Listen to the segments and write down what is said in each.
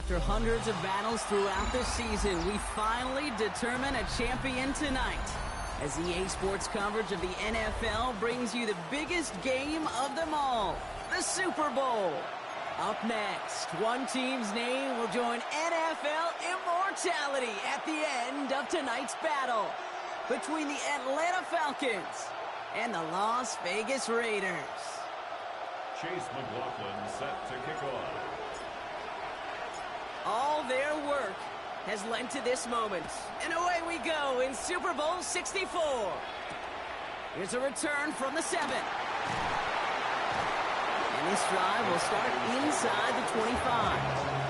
After hundreds of battles throughout the season, we finally determine a champion tonight. As EA Sports coverage of the NFL brings you the biggest game of them all, the Super Bowl. Up next, one team's name will join NFL immortality at the end of tonight's battle between the Atlanta Falcons and the Las Vegas Raiders. Chase McLaughlin set to kick off. All their work has led to this moment. And away we go in Super Bowl 64. Here's a return from the 7. And this drive will start inside the 25.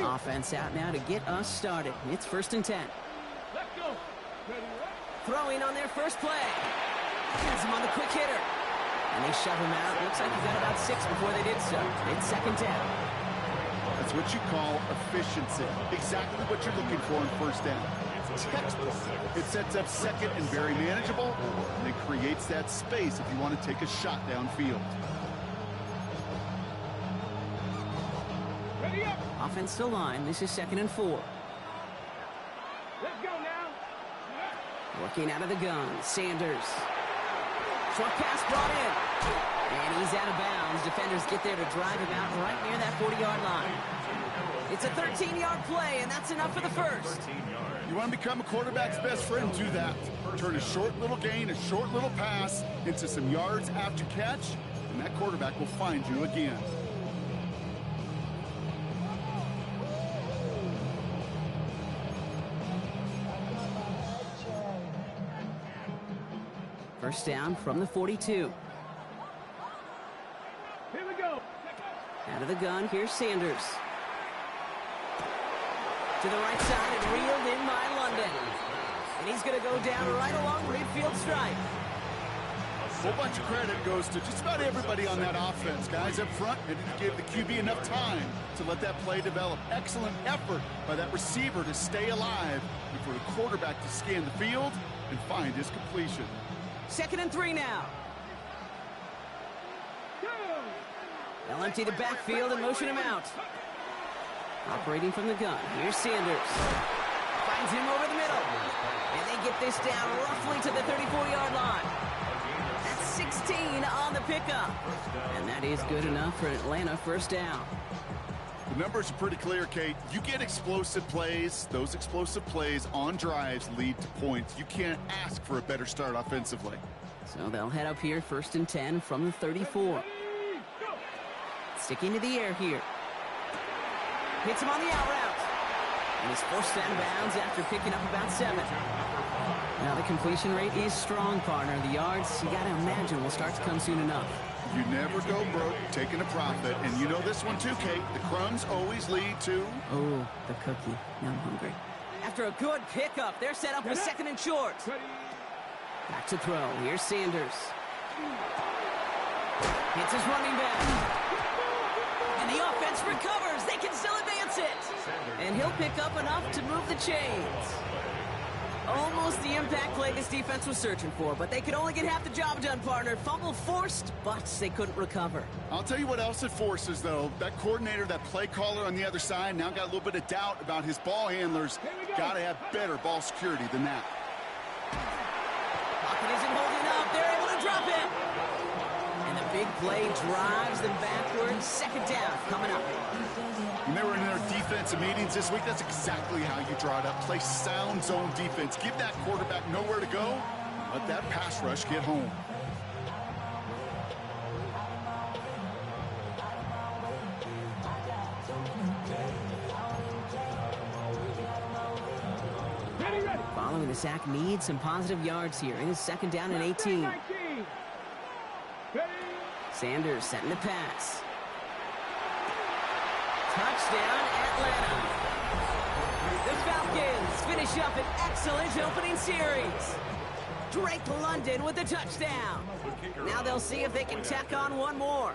Offense out now to get us started. It's 1st and 10. Let's go. Throwing on their first play. Has him on the quick hitter. And they shove him out. Looks like he got about 6 before they did so. It's 2nd down. That's what you call efficiency. Exactly what you're looking for in 1st down. Textbook. It sets up 2nd and very manageable. And it creates that space if you want to take a shot downfield. Ready up. Offense to line. This is 2nd and 4. Let's go now. Working out of the gun. Sanders. Short pass brought in. And he's out of bounds. Defenders get there to drive him out right near that 40-yard line. It's a 13-yard play, and that's enough for the first. You want to become a quarterback's best friend, do that. Turn a short little gain, a short little pass into some yards after catch, and that quarterback will find you again. First down from the 42. Here we go. Out of the gun, here's Sanders. To the right side and reeled in by London. And he's going to go down right along midfield stripe. A whole bunch of credit goes to just about everybody on that offense. Guys up front, they didn't give the QB enough time to let that play develop. Excellent effort by that receiver to stay alive and for the quarterback to scan the field and find his completion. 2nd and 3 now. They'll empty the backfield and motion him out. Operating from the gun, here's Sanders. Finds him over the middle. And they get this down roughly to the 34-yard line. That's 16 on the pickup. And that is good enough for Atlanta 1st down. The numbers are pretty clear, Kate. You get explosive plays. Those explosive plays on drives lead to points. You can't ask for a better start offensively. So they'll head up here 1st and 10 from the 34. Sticking to the air here. Hits him on the out route. And he's forced out of bounds after picking up about 7. Now the completion rate is strong, partner. The yards, you got to imagine, will start to come soon enough. You never go broke taking a profit. And you know this one too, Kate. The crumbs always lead to... Oh, the cookie. Now I'm hungry. After a good pickup, they're set up with 2nd and short. Back to throw. Here's Sanders. Hits his running back. And the offense recovers. They can still advance it. And he'll pick up enough to move the chains. Almost the impact play this defense was searching for, but they could only get half the job done, partner. Fumble forced, but they couldn't recover. I'll tell you what else it forces, though. That coordinator, that play caller on the other side, now got a little bit of doubt about his ball handlers. Got to have better ball security than that. Pocket isn't holding up. They're able to drop it. And the big play drives them backwards. 2nd down coming up. When they were in their defensive meetings this week, that's exactly how you draw it up. Play sound zone defense. Give that quarterback nowhere to go. Let that pass rush get home. Following the sack, needs some positive yards here. It is 2nd down and 18. Sanders setting the pass. Touchdown, Atlanta. The Falcons finish up an excellent opening series. Drake London with the touchdown. Now they'll see if they can tack on one more.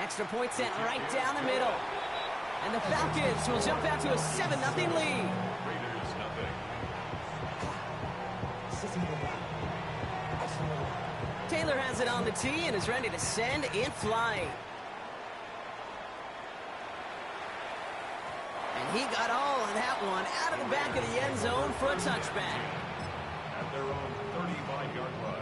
Extra point sent right down the middle. And the Falcons will jump out to a 7-0 lead. Raiders nothing. Taylor has it on the tee and is ready to send it flying. And he got all of that one out of the back of the end zone for a touchback. At their own 35-yard line.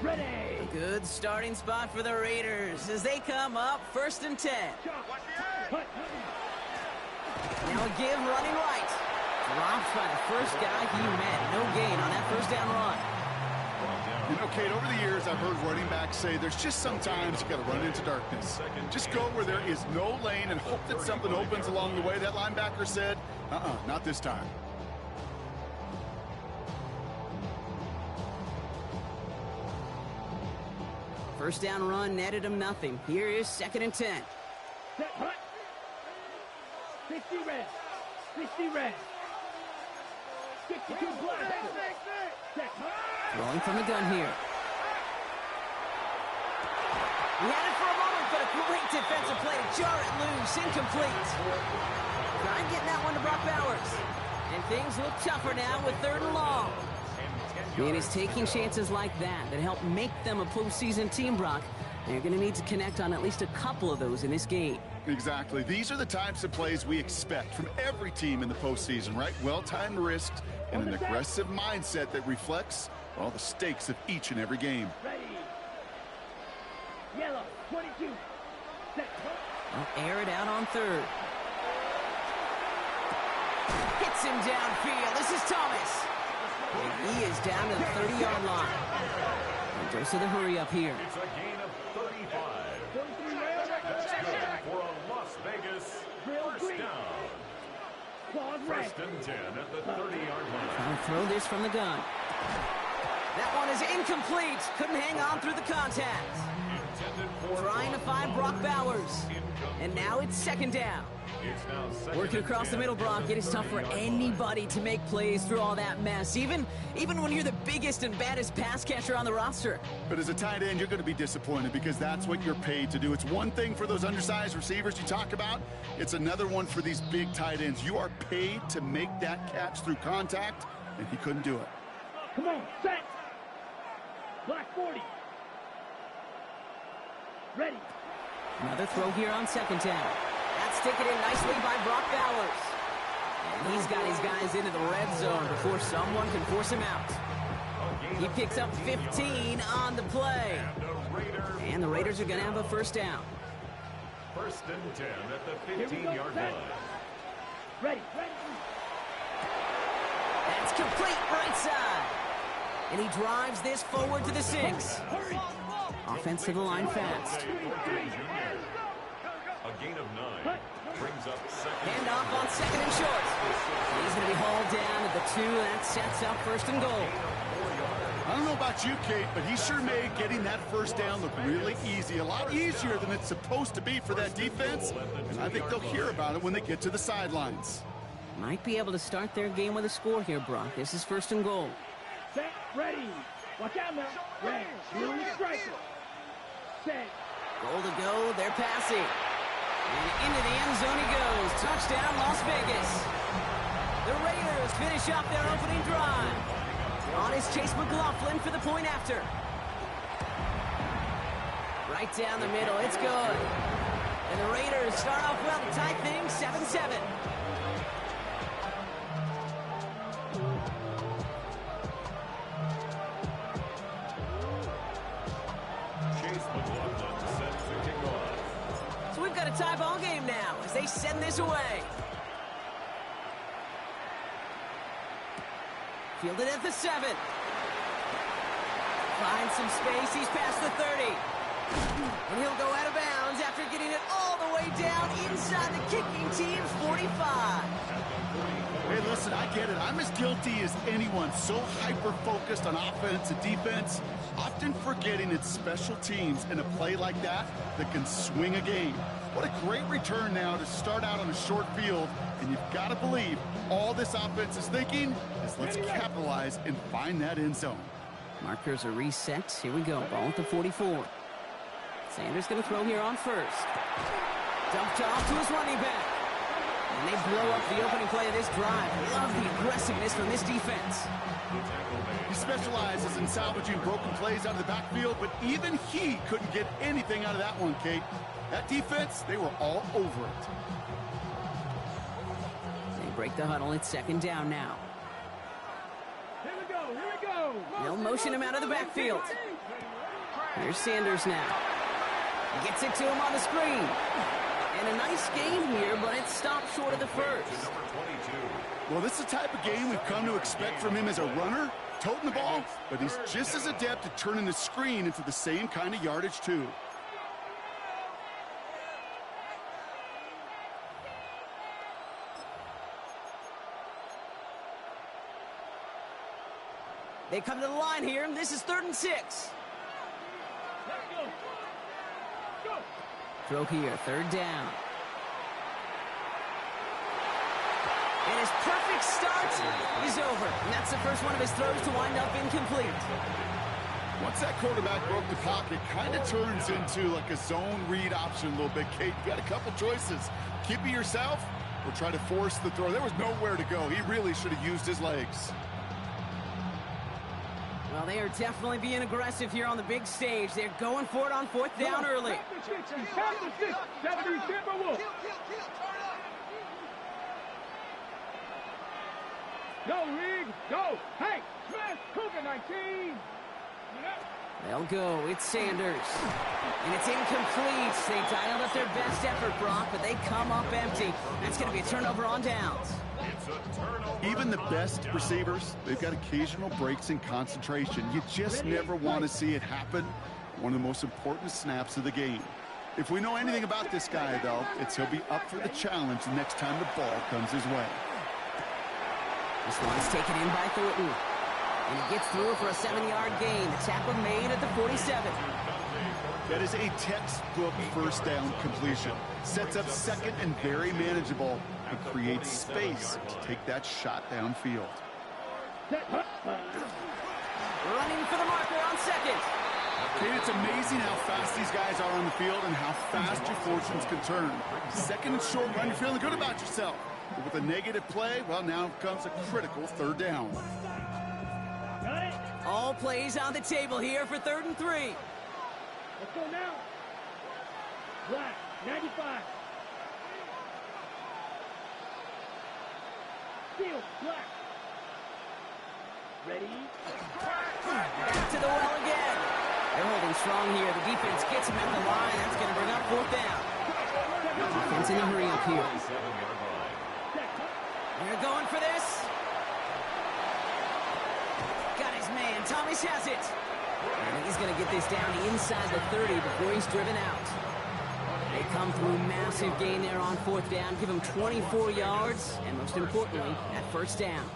Ready. A good starting spot for the Raiders as they come up 1st and 10. Hut. Now a give running right. Dropped by the first guy he met. No gain on that first down run. You know, Kate, over the years, I've heard running backs say there's just sometimes you got to run into darkness. Just go where there is no lane and hope that something opens along the way. That linebacker said, not this time. First down run netted him nothing. Here is 2nd and 10. Set. Hut. 60 red. 60 red. 62 black. Set. Hut. Throwing from the gun here. He had it for a moment, but a great defensive play to jar it loose. Incomplete. Trying getting that one to Brock Bowers. And things look tougher now with 3rd and long. And it's taking chances like that help make them a postseason team, Brock. They're going to need to connect on at least a couple of those in this game. Exactly. These are the types of plays we expect from every team in the postseason, right? Well-timed risks and an aggressive mindset that reflects all the stakes of each and every game. Ready. Yellow. 22. Set. They'll air it out on 3rd. Hits him downfield. This is Thomas. And he is down to the 30-yard line. And goes to the hurry up here. It's a gain of 35. That's good for a Las Vegas first down. First and 10 at the 30-yard line. Trying to throw this from the gun. That one is incomplete. Couldn't hang on through the contact. Trying to find Brock Bowers. And now it's 2nd down. Working across the middle, Brock, it is tough for anybody to make plays through all that mess, even when you're the biggest and baddest pass catcher on the roster. But as a tight end, you're going to be disappointed because that's what you're paid to do. It's one thing for those undersized receivers you talk about. It's another one for these big tight ends. You are paid to make that catch through contact, and he couldn't do it. Come on, set. Black 40. Ready. Another throw here on 2nd down. That's taken in nicely by Brock Bowers. And he's got his guys into the red zone before someone can force him out. He picks up 15 on the play. And the Raiders are going to have a first down. First and 10 at the 15-yard line. Ready. That's complete right side. And he drives this forward to the 6. Offense to the line fast. A gain of 9 brings up 2nd. Hand off on 2nd and short. He's going to be hauled down at the 2. That sets up 1st and goal. I don't know about you, Kate, but he sure made getting that first down look really easy. A lot easier than it's supposed to be for that defense. And I think they'll hear about it when they get to the sidelines. Might be able to start their game with a score here, Brock. This is 1st and goal. Set. Ready. Watch out now. Ready. Blue striker. Set. Goal to go. They're passing. And into the end zone he goes. Touchdown, Las Vegas. The Raiders finish up their opening drive. On is Chase McLaughlin for the point after. Right down the middle. It's good. And the Raiders start off well to tie things 7-7. Chase McLaughlin set to kick off. tie ball game now as they send this away. Fielded at the 7. Finds some space. He's past the 30. And he'll go out of bounds after getting it all the way down inside the kicking team's 45. Hey, listen, I get it. I'm as guilty as anyone. So hyper-focused on offense and defense, often forgetting it's special teams in a play like that can swing a game. What a great return now to start out on a short field. And you've got to believe all this offense is thinking is let's capitalize and find that end zone. Markers are reset. Here we go. Ball at the 44. Sanders going to throw here on first. Dumped off to his running back. And they blow up the opening play of this drive. Love the aggressiveness from this defense. He specializes in salvaging broken plays out of the backfield, but even he couldn't get anything out of that one, Kate. That defense, they were all over it. They break the huddle. It's second down now. Here we go, here we go. They'll motion him out of the backfield. Here's Sanders now. He gets it to him on the screen. And a nice game here, but it stopped short of the first. Well, this is the type of game we've come to expect from him as a runner, toting the ball, but he's just as adept at turning the screen into the same kind of yardage, too. They come to the line here, and this is 3rd and 6. Let's go. Go. Throw here, 3rd down. And his perfect start is over. And that's the first one of his throws to wind up incomplete. Once that quarterback broke the pocket, kind of turns into like a zone read option a little bit, Kate. You got a couple choices. Keep it yourself or try to force the throw. There was nowhere to go. He really should have used his legs. Well, they are definitely being aggressive here on the big stage. They're going for it on 4th down early. Go, Rig, go. Hey, smash Cougar 19. They'll go. It's Sanders. And it's incomplete. They dialed up their best effort, Brock, but they come up empty. That's going to be a turnover on downs. Even the best receivers, they've got occasional breaks in concentration. You just never want to see it happen. One of the most important snaps of the game. If we know anything about this guy, though, it's he'll be up for the challenge the next time the ball comes his way. This one's taken in by Thornton. And he gets through for a 7-yard gain. The tackle made at the 47. That is a textbook first down completion. Sets up second and very manageable and creates space to take that shot downfield. Running for the marker on second. Kate, it's amazing how fast these guys are on the field and how fast your fortunes can turn. Second and short run, you're feeling good about yourself. But with a negative play, well, now comes a critical 3rd down. Got it. All plays on the table here for 3rd and 3. Let's go now. Black, 95. Steel, black. Ready? Back to the well again. They're holding strong here. The defense gets him at the line. That's going to bring up 4th down. Defense in a hurry up here. They're going for this. Got his man. Thomas has it. And he's going to get this down inside the 30 before he's driven out. They come through massive gain there on 4th down. Give him 24 yards. And most importantly, that 1st down.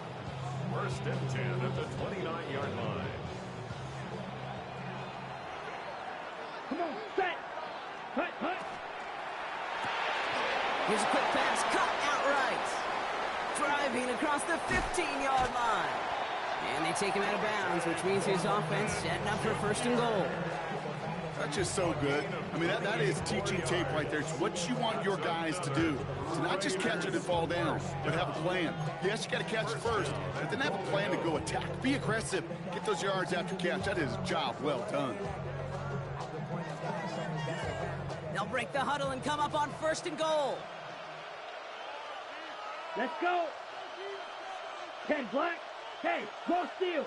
1st and 10 at the 29-yard line. Come on, set. Hut, hut. Here's a quick pass. Cut outright. Driving across the 15-yard line. And they take him out of bounds, which means his offense setting up for 1st and goal. That's just so good. I mean, that is teaching tape right there. It's what you want your guys to do. To not just catch it and fall down, but have a plan. Yes, you got to catch it first, but then have a plan to go attack. Be aggressive. Get those yards after catch. That is a job well done. They'll break the huddle and come up on 1st and goal. Let's go. 10 black. Hey, go Steel.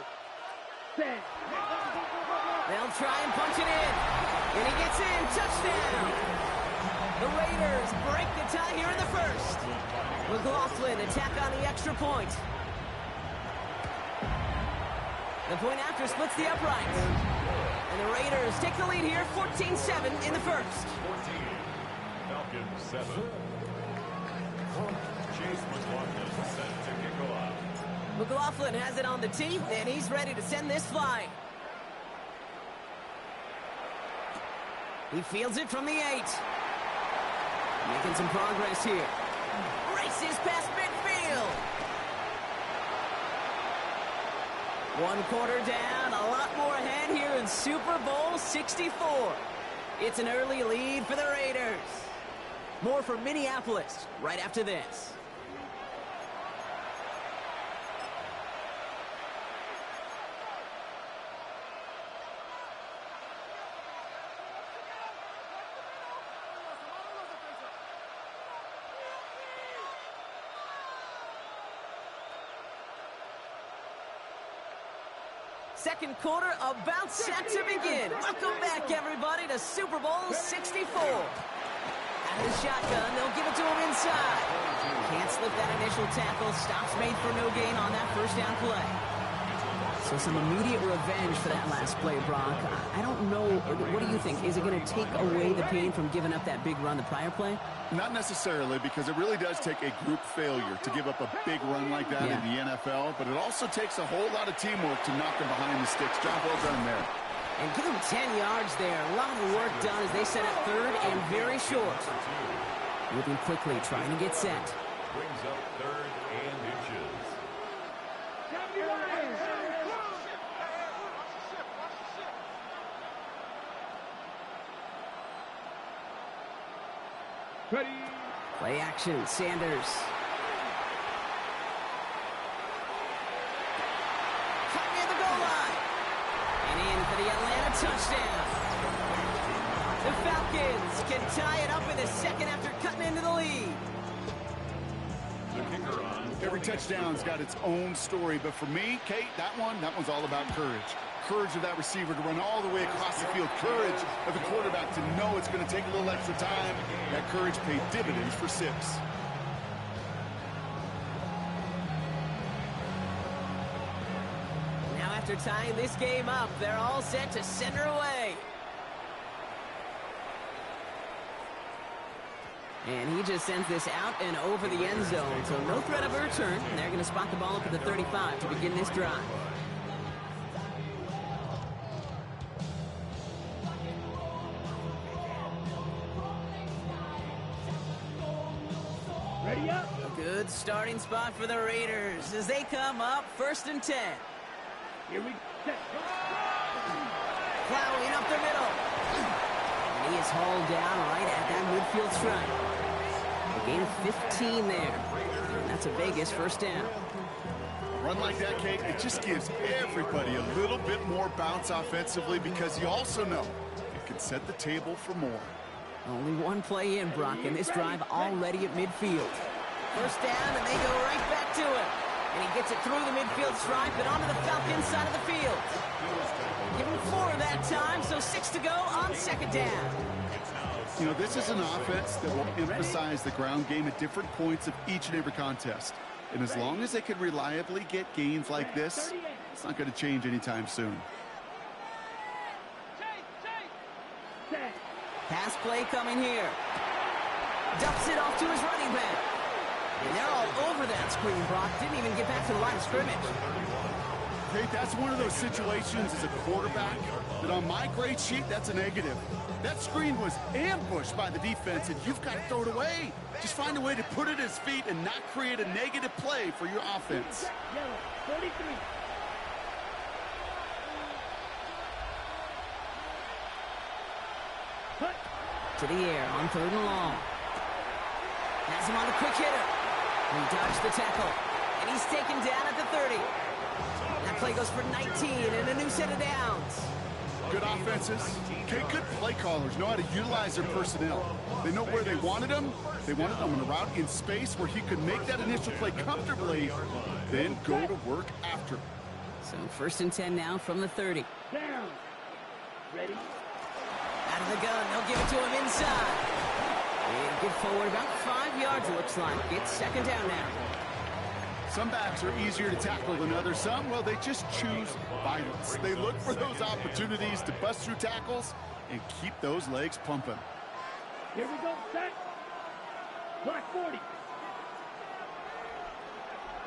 10. They'll try and punch it in. And he gets in. Touchdown. The Raiders break the tie here in the first. McLaughlin attack on the extra point. The point after splits the uprights. And the Raiders take the lead here, 14-7 in the first. 14, Falcons 7. Chase McLaughlin set to kick off. McLaughlin has it on the tee, and he's ready to send this flying. He fields it from the 8. Making some progress here. Races past midfield. 1 quarter down, a lot more ahead here in Super Bowl 64. It's an early lead for the Raiders. More from Minneapolis right after this. Second quarter about set to begin. Welcome back, everybody, to Super Bowl 64. Out of the shotgun, they'll give it to him inside. Can't slip that initial tackle. Stops made for no gain on that first down play. So some immediate revenge for that last play, Brock. I don't know. What do you think? Is it going to take away the pain from giving up that big run the prior play? Not necessarily, because it really does take a group failure to give up a big run like that in the NFL, but it also takes a whole lot of teamwork to knock them behind the sticks. Job well done there. And give them 10 yards there. A lot of work done as they set up third and very short. Moving quickly, trying to get set. Brings up third and inches. Ready. Play action, Sanders. Cut near the goal line. And in for the Atlanta touchdown. The Falcons can tie it up in the second after cutting into the lead. The kicker on. Every touchdown's got its own story, but for me, Kate, that one's all about courage. Courage of that receiver to run all the way across the field. Courage of the quarterback to know it's going to take a little extra time. That courage paid dividends for 6. Now after tying this game up, they're all set to center away. And he just sends this out and over the end zone. So no threat of a return. And they're going to spot the ball up at the 35 to begin this drive. Ready up. A good starting spot for the Raiders as they come up 1st and 10. Here we go. Plowing up the middle. And he is hauled down right at that midfield stripe. A gain of 15 there. And that's a Vegas first down. A run like that, Kate, it just gives everybody a little bit more bounce offensively, because you also know it can set the table for more. Only one play in, Brock, and this drive already at midfield. First down, and they go right back to him. And he gets it through the midfield stripe and onto the Falcons side of the field. Give him 4 that time, so 6 to go on 2nd down. You know, this is an offense that will emphasize the ground game at different points of each and every contest. And as long as they can reliably get gains like this, it's not going to change anytime soon. Pass play coming here. Dumps it off to his running back. And they're all over that screen, Brock. Didn't even get back to the line of scrimmage. Hey, that's one of those situations as a quarterback that on my grade sheet, that's a negative. That screen was ambushed by the defense, and you've got to throw it away. Just find a way to put it at his feet and not create a negative play for your offense. Yellow, 33. To the air on 3rd and long. Has him on the quick hitter. He dodged the tackle. And he's taken down at the 30. That play goes for 19 and a new set of downs. Good offenses. Okay, good play callers know how to utilize their personnel. They know where they wanted them. They wanted them on a route in space where he could make that initial play comfortably, then go to work after. So 1st and 10 now from the 30. Down. Ready. Out of the gun, they'll give it to him inside. He'll get forward about 5 yards, it looks like. It's second down now. Some backs are easier to tackle than others. Some, well, they just choose violence. They look for those opportunities to bust through tackles and keep those legs pumping. Here we go, set. Black 40.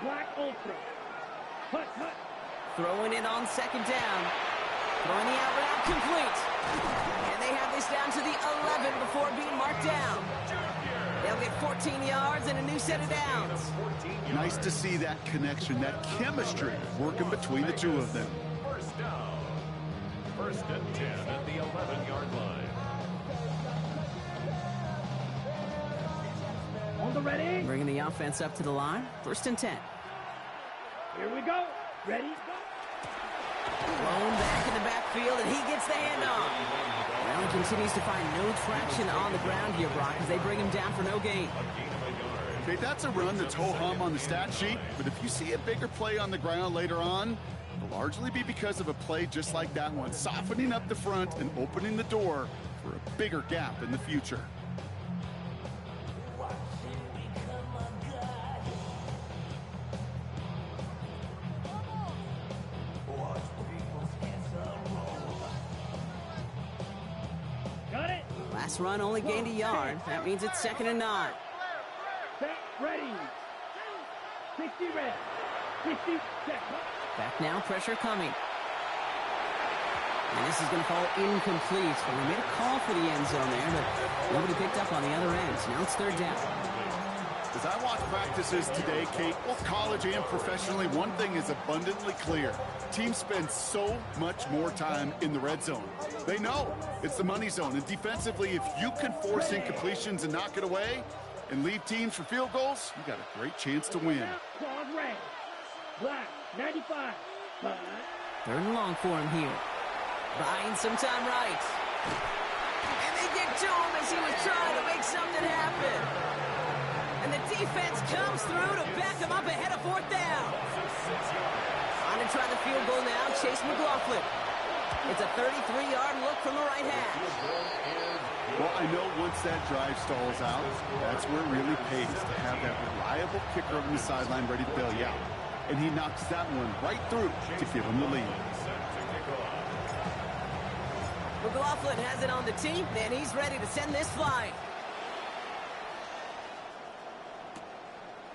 Black ultra. Hut, hut. Throwing it on second down. Throwing the out route complete. And they have this down to the 11 before being marked down. They'll get 14 yards and a new set of downs. Nice to see that connection, that chemistry working between the two of them. First down. First and 10 at the 11-yard line. On the ready. Bringing the offense up to the line. First and 10. Here we go. Ready. Blown back in the backfield, and he gets the handoff. Well, he continues to find no traction on the ground here, Brock, as they bring him down for no gain. Okay, that's a run that's ho-hum on the stat sheet, but if you see a bigger play on the ground later on, it'll largely be because of a play just like that one, softening up the front and opening the door for a bigger gap in the future. Last run only gained a yard. That means it's second and 9. Set, ready. 60 red. 60 set. Back now, pressure coming. And this is going to fall incomplete. Well, we made a call for the end zone there, but nobody picked up on the other end. So now it's third down. As I watch practices today, Kate, both college and professionally, one thing is abundantly clear. Teams spend so much more time in the red zone. They know it's the money zone, and defensively, if you can force incompletions and knock it away and leave teams for field goals, you got a great chance to win. Claws red. Black 95. Third and long for him here. Buying some time right. And they get to him as he was trying to make something happen. And the defense comes through to back him up ahead of fourth down. On to try the field goal now, Chase McLaughlin. It's a 33-yard look from the right hash. Well, I know once that drive stalls out, that's where it really pays to have that reliable kicker on the sideline ready to bail you out. And he knocks that one right through to give him the lead. McLaughlin has it on the tee, and he's ready to send this flying.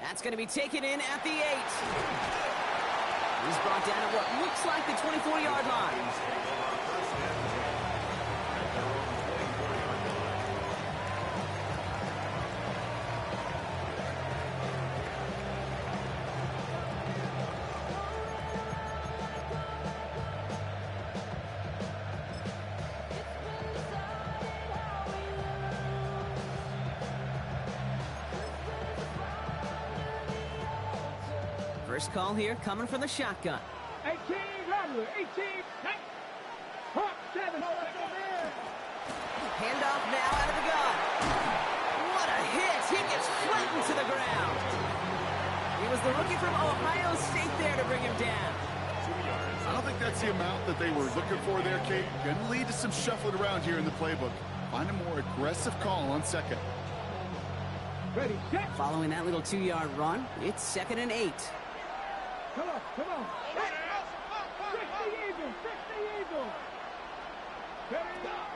That's going to be taken in at the 8. He's brought down at what looks like the 24-yard line. First call here coming from the shotgun. 18, Rattler, 18, 9, Hawk, 7. Handoff now out of the gun. What a hit! He gets flattened to the ground. He was the rookie from Ohio State there to bring him down. I don't think that's the amount that they were looking for there, Kate. Going to lead to some shuffling around here in the playbook. Find a more aggressive call on second. Ready, set. Following that little 2-yard run, it's second and 8. Come on, come on. 60 Eagles, 60 Eagles.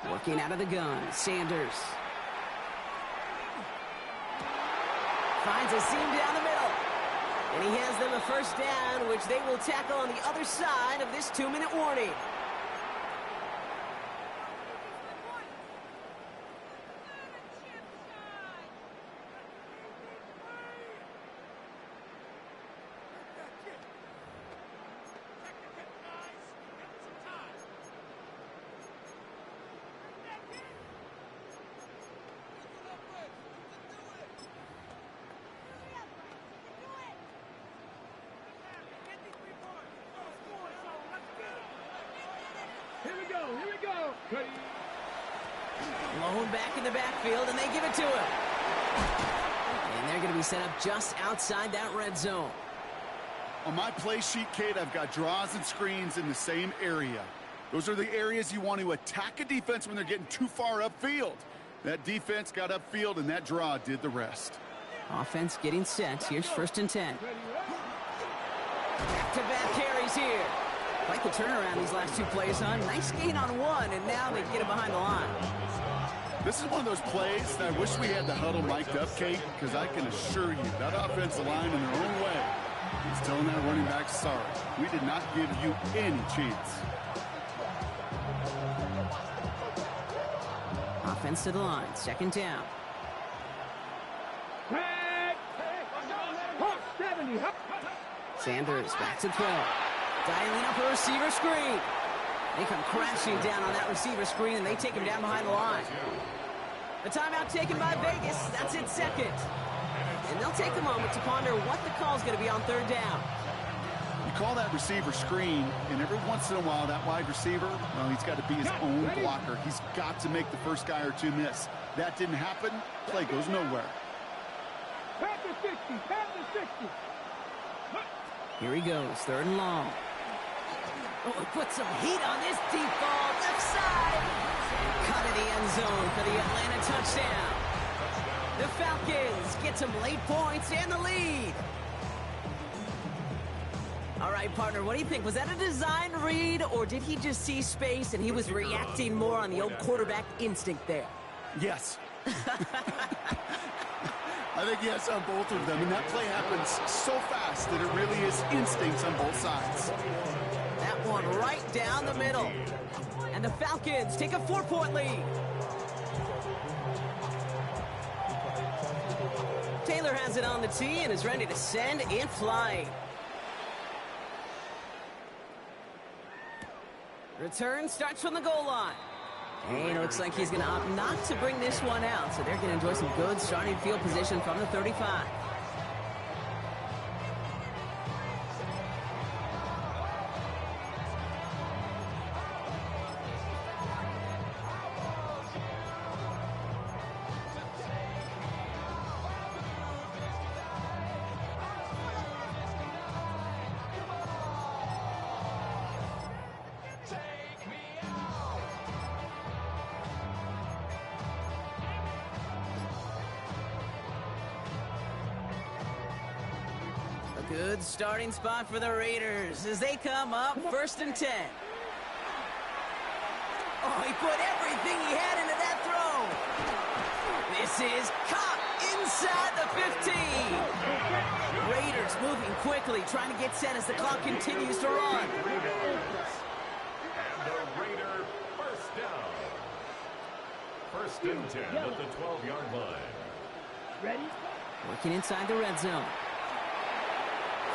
Working out of the gun, Sanders. Finds a seam down the middle. And he has them a first down, which they will tackle on the other side of this 2-minute warning. Here we go, here we go. Ready. Blown back in the backfield, and they give it to him. And they're going to be set up just outside that red zone. On my play sheet, Kate, I've got draws and screens in the same area. Those are the areas you want to attack a defense when they're getting too far upfield. That defense got upfield, and that draw did the rest. Offense getting set. Here's 1st and 10. Back-to-back carries here. Like the turnaround these last 2 plays, huh? Nice gain on 1, and now they get it behind the line. This is one of those plays that I wish we had the huddle mic'd up, Kate, because I can assure you that offensive line in their own way is telling that running back, sorry, we did not give you any chance. Offense to the line. 2nd down. Sanders back to throw. Dialing up a receiver screen. They come crashing down on that receiver screen, and they take him down behind the line. The timeout taken by Vegas. That's its 2nd. And they'll take a moment to ponder what the call is going to be on 3rd down. You call that receiver screen, and every once in a while, that wide receiver, well, he's got to be his own blocker. He's got to make the first guy or 2 miss. That didn't happen. Play goes nowhere. Pass to 60. Pass to 60. Here he goes. 3rd and long. Oh, put some heat on this deep ball. Left side. Cut in the end zone for the Atlanta touchdown. The Falcons get some late points and the lead. All right, partner, what do you think? Was that a design read, or did he just see space and he was reacting more on the old quarterback instinct there? Yes. I think yes on both of them, and that play happens so fast that it really is instincts on both sides. That one right down the middle. And the Falcons take a 4-point lead. Taylor has it on the tee and is ready to send it flying. Return starts from the goal line. And it looks like he's going to opt not to bring this one out, so they're going to enjoy some good starting field position from the 35. Good starting spot for the Raiders as they come up 1st and 10. Oh, he put everything he had into that throw. This is caught inside the 15. Raiders moving quickly, trying to get set as the clock continues to run. And the Raider first down. 1st and 10 at the 12-yard line. Ready? Working inside the red zone.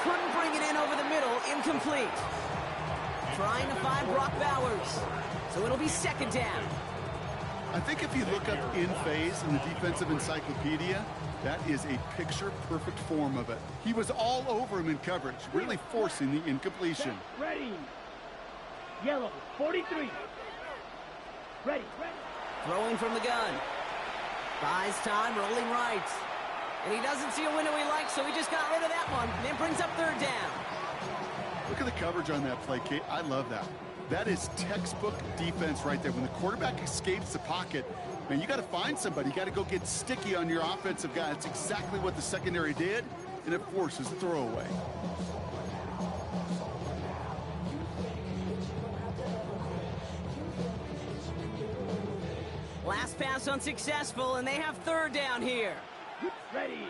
Couldn't bring it in over the middle. Incomplete. Trying to find Brock Bowers. So it'll be 2nd down. I think if you look up in phase in the defensive encyclopedia, that is a picture-perfect form of it. He was all over him in coverage, really forcing the incompletion. Ready. Yellow, 43. Ready. Throwing from the gun. Buys time, rolling right. And he doesn't see a window he likes, so he just got rid of that one. Then brings up 3rd down. Look at the coverage on that play, Kate. I love that. That is textbook defense right there. When the quarterback escapes the pocket, man, you got to find somebody. You got to go get sticky on your offensive guy. That's exactly what the secondary did, and it forces the throwaway. Last pass unsuccessful, and they have 3rd down here. Ready.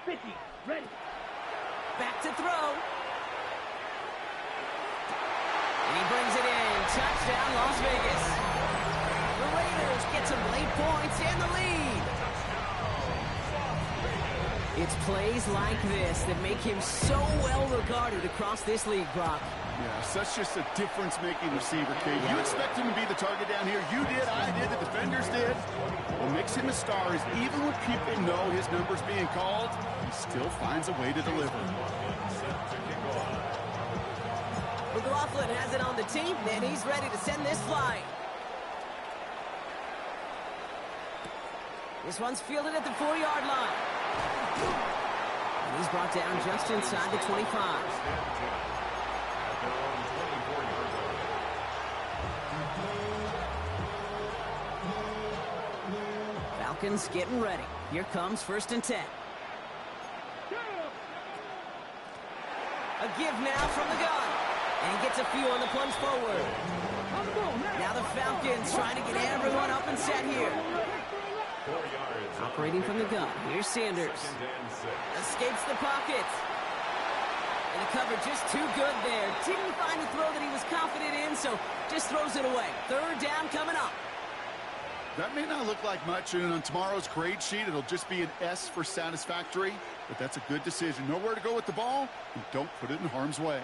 50. Ready. Back to throw. And he brings it in. Touchdown, Las Vegas. The Raiders get some late points and the lead. It's plays like this that make him so well regarded across this league, Brock. Yeah, such just a difference-making receiver, Kate. You expect him to be the target down here. You did, I did, the defenders did. What makes him a star is even when people know his number's being called, he still finds a way to deliver. McLaughlin has it on the team, and he's ready to send this flying. This one's fielded at the 4-yard line. And he's brought down just inside the 25. Falcons getting ready. Here comes 1st and 10. A give now from the gun. And he gets a few on the plunge forward. Now the Falcons trying to get everyone up and set here. Operating from the gun. Here's Sanders. Escapes the pocket. And the cover just too good there. Didn't find a throw that he was confident in, so just throws it away. 3rd down coming up. That may not look like much, and on tomorrow's grade sheet, it'll just be an S for satisfactory, but that's a good decision. Know where to go with the ball, and don't put it in harm's way.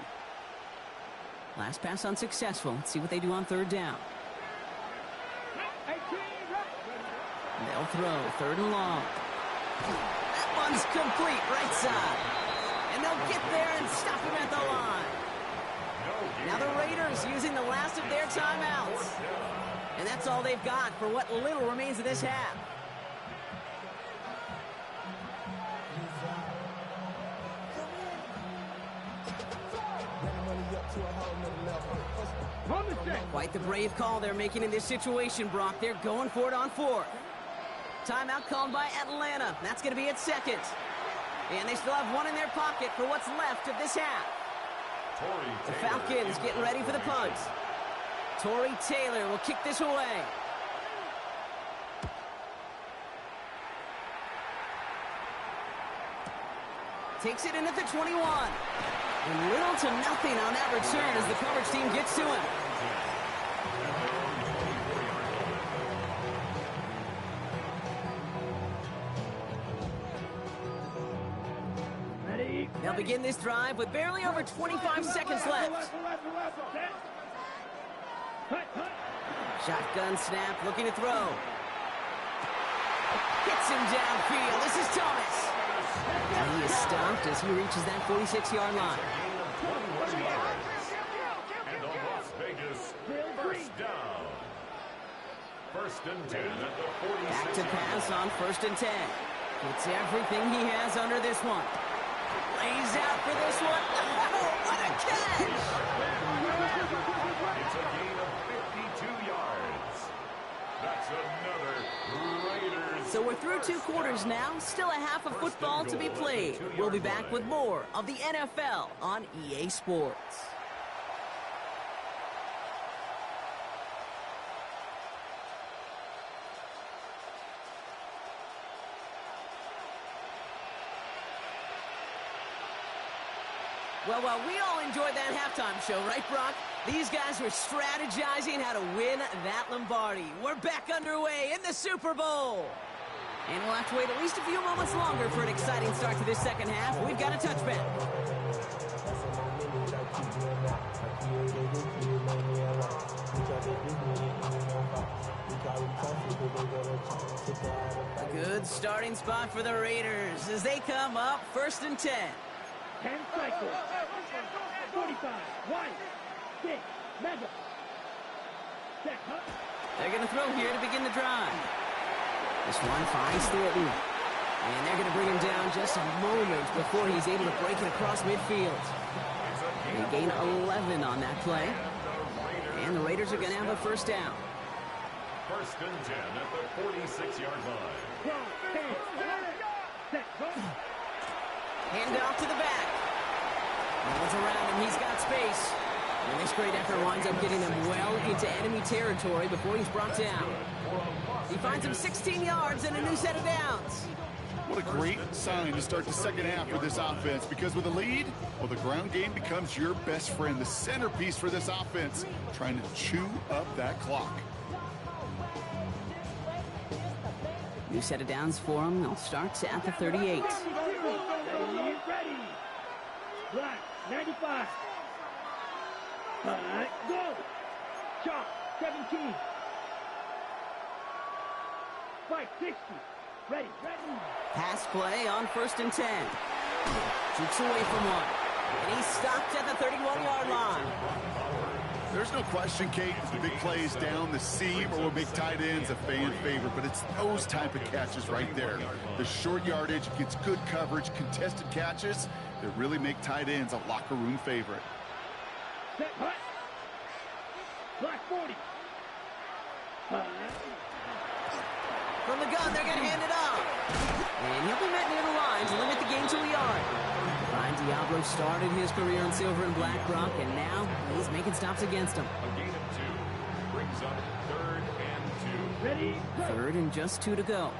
Last pass unsuccessful. Let's see what they do on 3rd down. They'll throw 3rd and long. That one's complete, right side. And they'll get there and stop him at the line. Now the Raiders using the last of their timeouts. And that's all they've got for what little remains of this half. Quite the brave call they're making in this situation, Brock. They're going for it on 4th. Timeout called by Atlanta. That's going to be at 2nd. And they still have one in their pocket for what's left of this half. The Falcons getting ready for the punt. Torrey Taylor will kick this away. Takes it in at the 21. And little to nothing on that return as the coverage team gets to him. They'll begin this drive with barely over 25 seconds left. Shotgun snap, looking to throw. Hits him downfield. This is Thomas. And he is stopped as he reaches that 46-yard line. And the Las Vegas 1st down. 1st and 10 at the 46. Back to pass on 1st and 10. Gets everything he has under this one. Lays out for this one. Oh, what a catch! It's a gain of 52 yards. That's another Raiders. So we're through 2 quarters now. Still a half of football to be played. We'll be back with more of the NFL on EA Sports. Well, we all enjoyed that halftime show, right, Brock? These guys were strategizing how to win that Lombardi. We're back underway in the Super Bowl. And we'll have to wait at least a few moments longer for an exciting start to this second half. We've got a touchback. A good starting spot for the Raiders as they come up 1st and 10. 10 cycles. 45. Wide. 6. Mega. Set. They're going to throw here to begin the drive. This one finds Thornton. And they're going to bring him down just a moment before he's able to break it across midfield. They gain 11 on that play. And the Raiders are going to have a 1st down. 1st and 10 at the 46-yard line. Hand off to the back. No one's around him. He's got space. And this great effort winds up getting him well into enemy territory before he's brought down. He finds him 16 yards and a new set of downs. What a great sign to start the second half for this offense, because with a lead, well, the ground game becomes your best friend, the centerpiece for this offense, trying to chew up that clock. New set of downs for him. They'll start at the 38. Ready. Black, 95. All right, go. Chop, 17. Fight, 60. Ready. Pass play on 1st and 10. Shoots away from one. And he's stopped at the 31-yard line. There's no question, Kate, the big plays down the seam or big tight ends a fan favorite, but it's those type of catches right there. The short yardage gets good coverage, contested catches that really make tight ends a locker room favorite. Set, hut. Black 40. From the gun, they're going to hand it off. And he'll be met near the line to limit the game to a yard. Ryan Diablo started his career in silver and black, Brock, and now he's making stops against him. A gain of 2 brings up 3rd and 2. Ready? Go. 3rd and just 2 to go.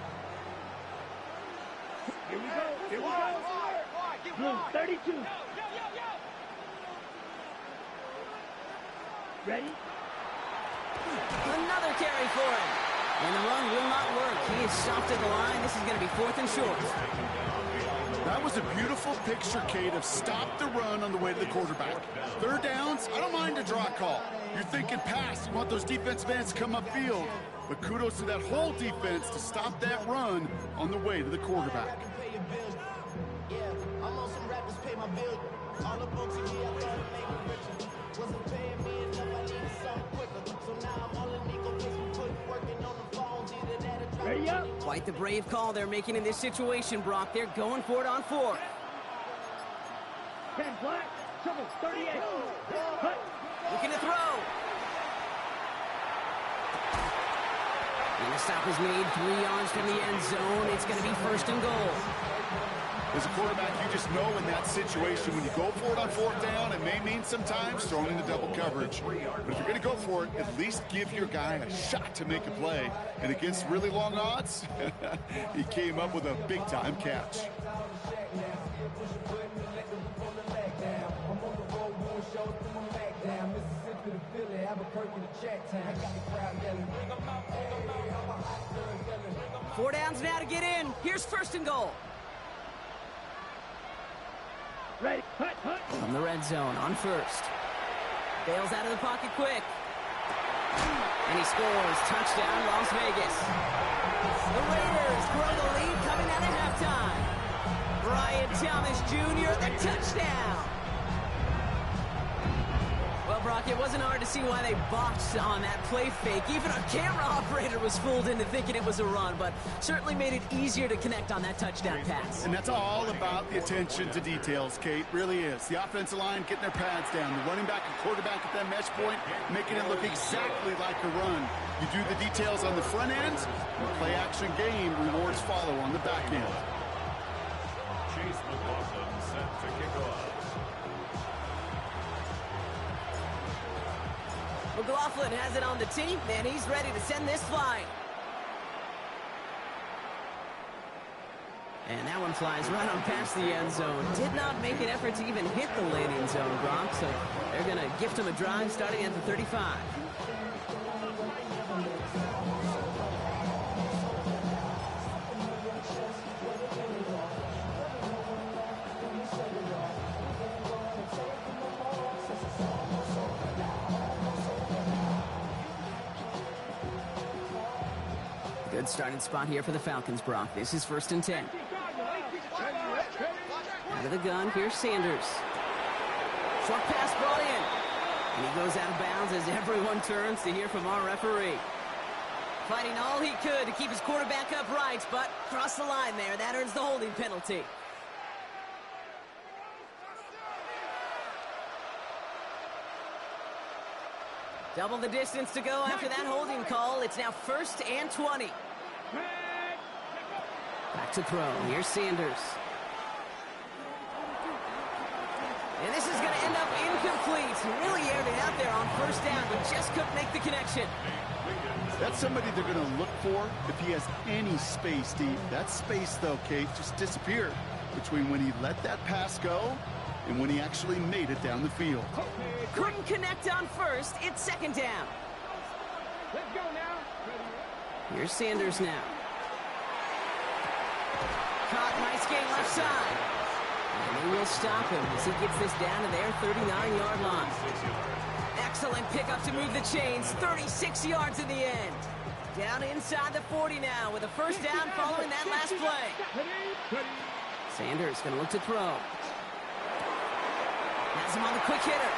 Here we go. Here we go. Blue, 32. Ready? Another carry for him. And the run will not work. He is stopped at the line. This is going to be 4th and short. That was a beautiful picture, Kate, of stop the run on the way to the quarterback. 3rd downs, I don't mind a draw call. You're thinking pass. You want those defensive ends to come upfield. But kudos to that whole defense to stop that run on the way to the quarterback. Ready up. Quite the brave call they're making in this situation, Brock. They're going for it on 4th. 10 black. Triple 38. Cut. Looking to throw. And the stop is made 3 yards from the end zone. It's going to be 1st and goal. As a quarterback, you just know in that situation, when you go for it on 4th down, it may mean sometimes throwing into double coverage. But if you're going to go for it, at least give your guy a shot to make a play. And against really long odds, he came up with a big-time catch. Four downs now to get in. Here's 1st and goal. Ready. Hut, hut. From the red zone on 1st. Bails out of the pocket quick. And he scores. Touchdown, Las Vegas. The Raiders grow the lead coming out of halftime. Brian Thomas Jr., the touchdown. Well, Brock, it wasn't hard to see why they botched on that play fake. Even our camera operator was fooled into thinking it was a run, but certainly made it easier to connect on that touchdown pass. And that's all about the attention to details, Kate. Really is. The offensive line getting their pads down. The running back and quarterback at that mesh point, making it look exactly like a run. You do the details on the front end, and the play-action game rewards follow on the back end. Chase McLaughlin set to kick off. McLaughlin has it on the tee, and he's ready to send this flying. And that one flies right on past the end zone. Did not make an effort to even hit the landing zone, Brock, so they're going to gift him a drive starting at the 35. Good starting spot here for the Falcons, Brock. This is 1st and 10. Out of the gun, here's Sanders. Short pass brought in. And he goes out of bounds as everyone turns to hear from our referee. Fighting all he could to keep his quarterback upright, but crossed the line there. That earns the holding penalty. Double the distance to go after that holding call. It's now 1st and 20. Back to throw. Here's Sanders. And this is going to end up incomplete. He really aired it out there on 1st down, but just couldn't make the connection. That's somebody they're going to look for if he has any space deep. That space, though, Kate, just disappeared between when he let that pass go and when he actually made it down the field. Couldn't connect on 1st. It's 2nd down. Let's go now. Here's Sanders now. Caught, nice gain left side. And they will stop him as he gets this down to their 39-yard line. Excellent pickup to move the chains. 36 yards in the end. Down inside the 40 now with a 1st down following that last play. Sanders going to look to throw. Has him on the quick hitter.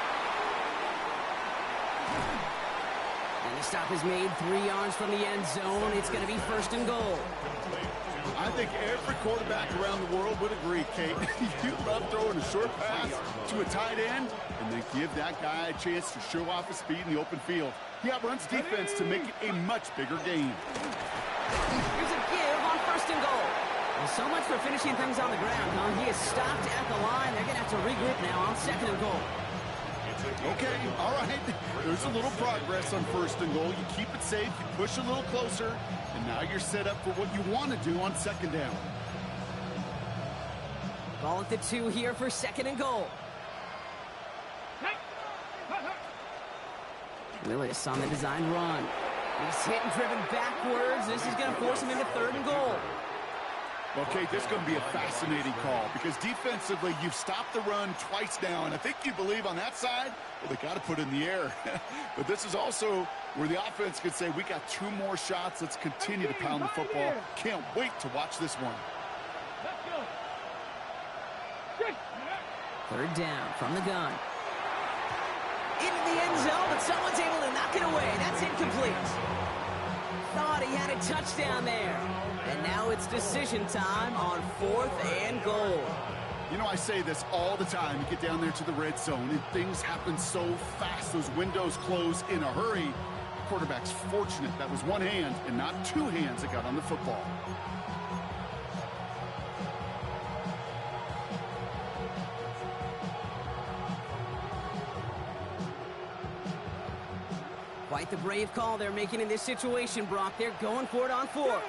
And the stop is made 3 yards from the end zone. It's going to be 1st and goal. I think every quarterback around the world would agree, Kate. You love throwing a short pass to a tight end and then give that guy a chance to show off his speed in the open field. He outruns defense to make it a much bigger game. Here's a give on 1st and goal. Well, so much for finishing things on the ground, huh? He is stopped at the line. They're going to have to regroup now on 2nd and goal. Okay, all right. There's a little progress on 1st and goal. You keep it safe, you push a little closer, and now you're set up for what you want to do on 2nd down. Ball at the 2 here for 2nd and goal. Willis on the design run. He's hit and driven backwards. This is going to force him into 3rd and goal. Okay, this is going to be a fascinating call because defensively, you've stopped the run twice now, and I think you believe on that side, well, they got to put it in the air. But this is also where the offense could say, we got 2 more shots. Let's continue to pound the football. Can't wait to watch this one. 3rd down from the gun. Into the end zone, but someone's able to knock it away. That's incomplete. Thought he had a touchdown there. And now it's decision time on 4th and goal. You know, I say this all the time. You get down there to the red zone, and things happen so fast. Those windows close in a hurry. The quarterback's fortunate that was one hand and not 2 hands that got on the football. Quite the brave call they're making in this situation, Brock. They're going for it on 4th.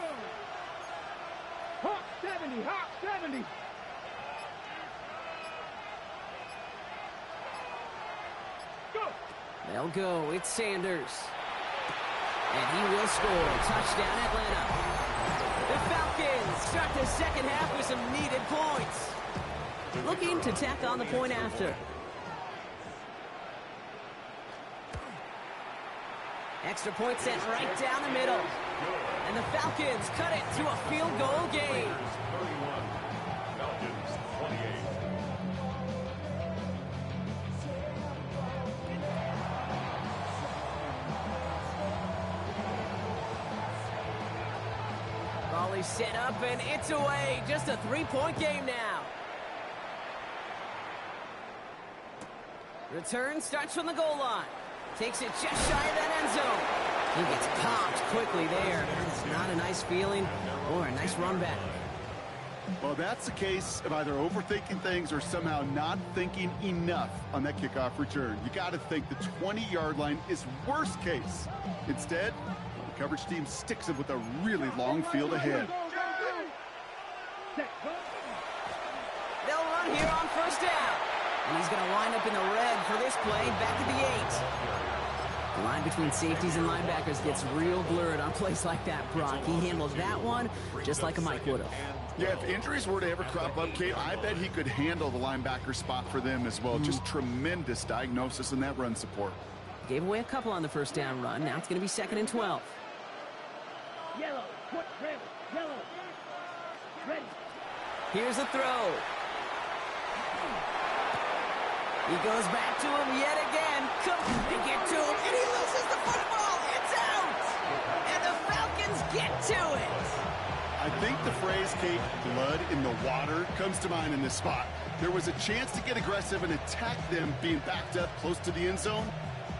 Hawk 70, Hawk 70. Go. They'll go. It's Sanders. And he will score. Touchdown, Atlanta. The Falcons start the 2nd half with some needed points. Looking to tack on the point after. Extra point sent right down the middle. And the Falcons cut it to a field goal game. 31, Falcons 28. Ball is set up and it's away. Just a 3-point game now. Return starts from the goal line. Takes it just shy of that end zone. He gets popped quickly there. It's not a nice feeling or a nice run back. Well, that's the case of either overthinking things or somehow not thinking enough on that kickoff return. You got to think the 20-yard line is worst case. Instead, the coverage team sticks it with a really long field ahead. They'll run here on 1st down. And he's going to line up in the red for this play back at the 8. The line between safeties and linebackers gets real blurred on plays like that, Brock. He handled that one just like a Mike would have. Yeah, if injuries were to ever crop up, Kate, I bet he could handle the linebacker spot for them as well. Just tremendous diagnosis in that run support. Gave away a couple on the 1st down run. Now it's going to be 2nd and 12. Yellow, put red, yellow. Ready. Here's a throw. He goes back to him yet again. They get to him, and he loses the football. It's out! And the Falcons get to it! I think the phrase, Kate, blood in the water, comes to mind in this spot. There was a chance to get aggressive and attack them being backed up close to the end zone.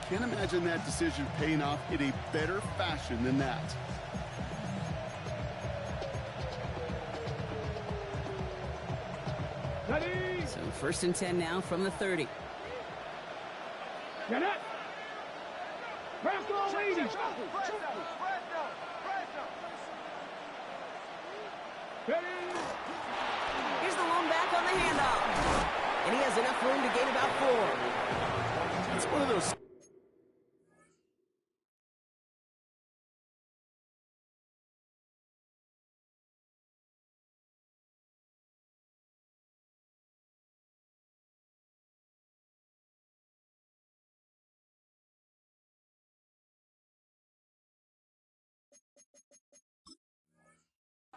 Can't imagine that decision paying off in a better fashion than that. Ready. So 1st and 10 now from the 30. Get up. Press on, ladies. Ready. Here's the lone back on the handoff. And he has enough room to gain about 4. It's one of those...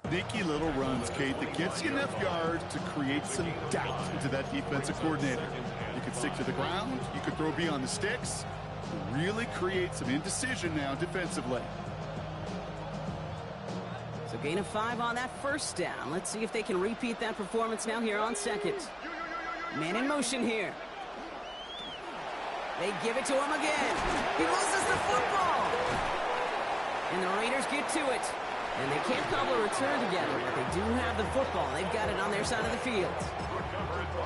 sneaky little runs, Kate, that gets you enough yards to create some doubt into that defensive coordinator. You could stick to the ground, you could throw beyond the sticks, really create some indecision now defensively. So gain of 5 on that 1st down. Let's see if they can repeat that performance now here on 2nd. Man in motion here. They give it to him again. He loses the football. And the Raiders get to it. And they can't cobble a return together, but they do have the football. They've got it on their side of the field.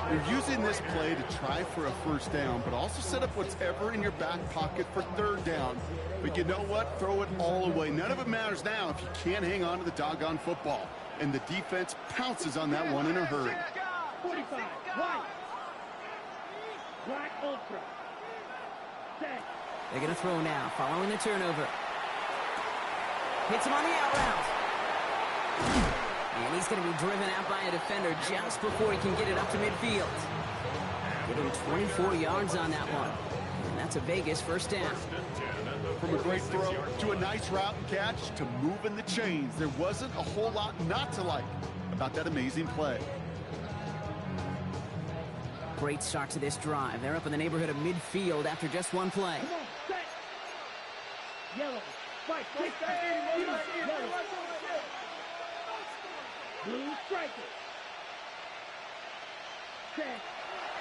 You're using this play to try for a first down, but also set up whatever in your back pocket for third down. But you know what? Throw it all away. None of it matters now if you can't hang on to the doggone football. And the defense pounces on that one in a hurry. 45, white. Black ultra. Set. They're going to throw now, following the turnover. Hits him on the out route. And he's going to be driven out by a defender just before he can get it up to midfield. Give him 24 yards on that one. And that's a Vegas first down. From a great throw to a nice route and catch to moving the chains. There wasn't a whole lot not to like about that amazing play. Great start to this drive. They're up in the neighborhood of midfield after just one play. Come on, set. Yellow. White. Yellow. Blue striker. Set.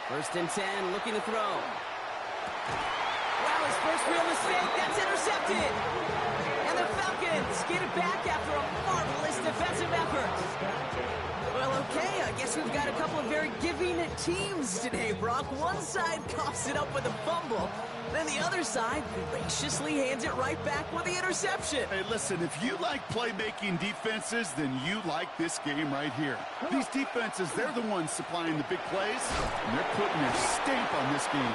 First and 10, looking to throw. Wow, his first real mistake. That's intercepted. And the Falcons get it back after a marvelous defensive effort. Well, okay, I guess we've got a couple of very giving teams today, Brock. One side coughs it up with a fumble. Then the other side graciously hands it right back with the interception. Hey, listen, if you like playmaking defenses, then you like this game right here. These defenses, they're the ones supplying the big plays, and they're putting their stamp on this game.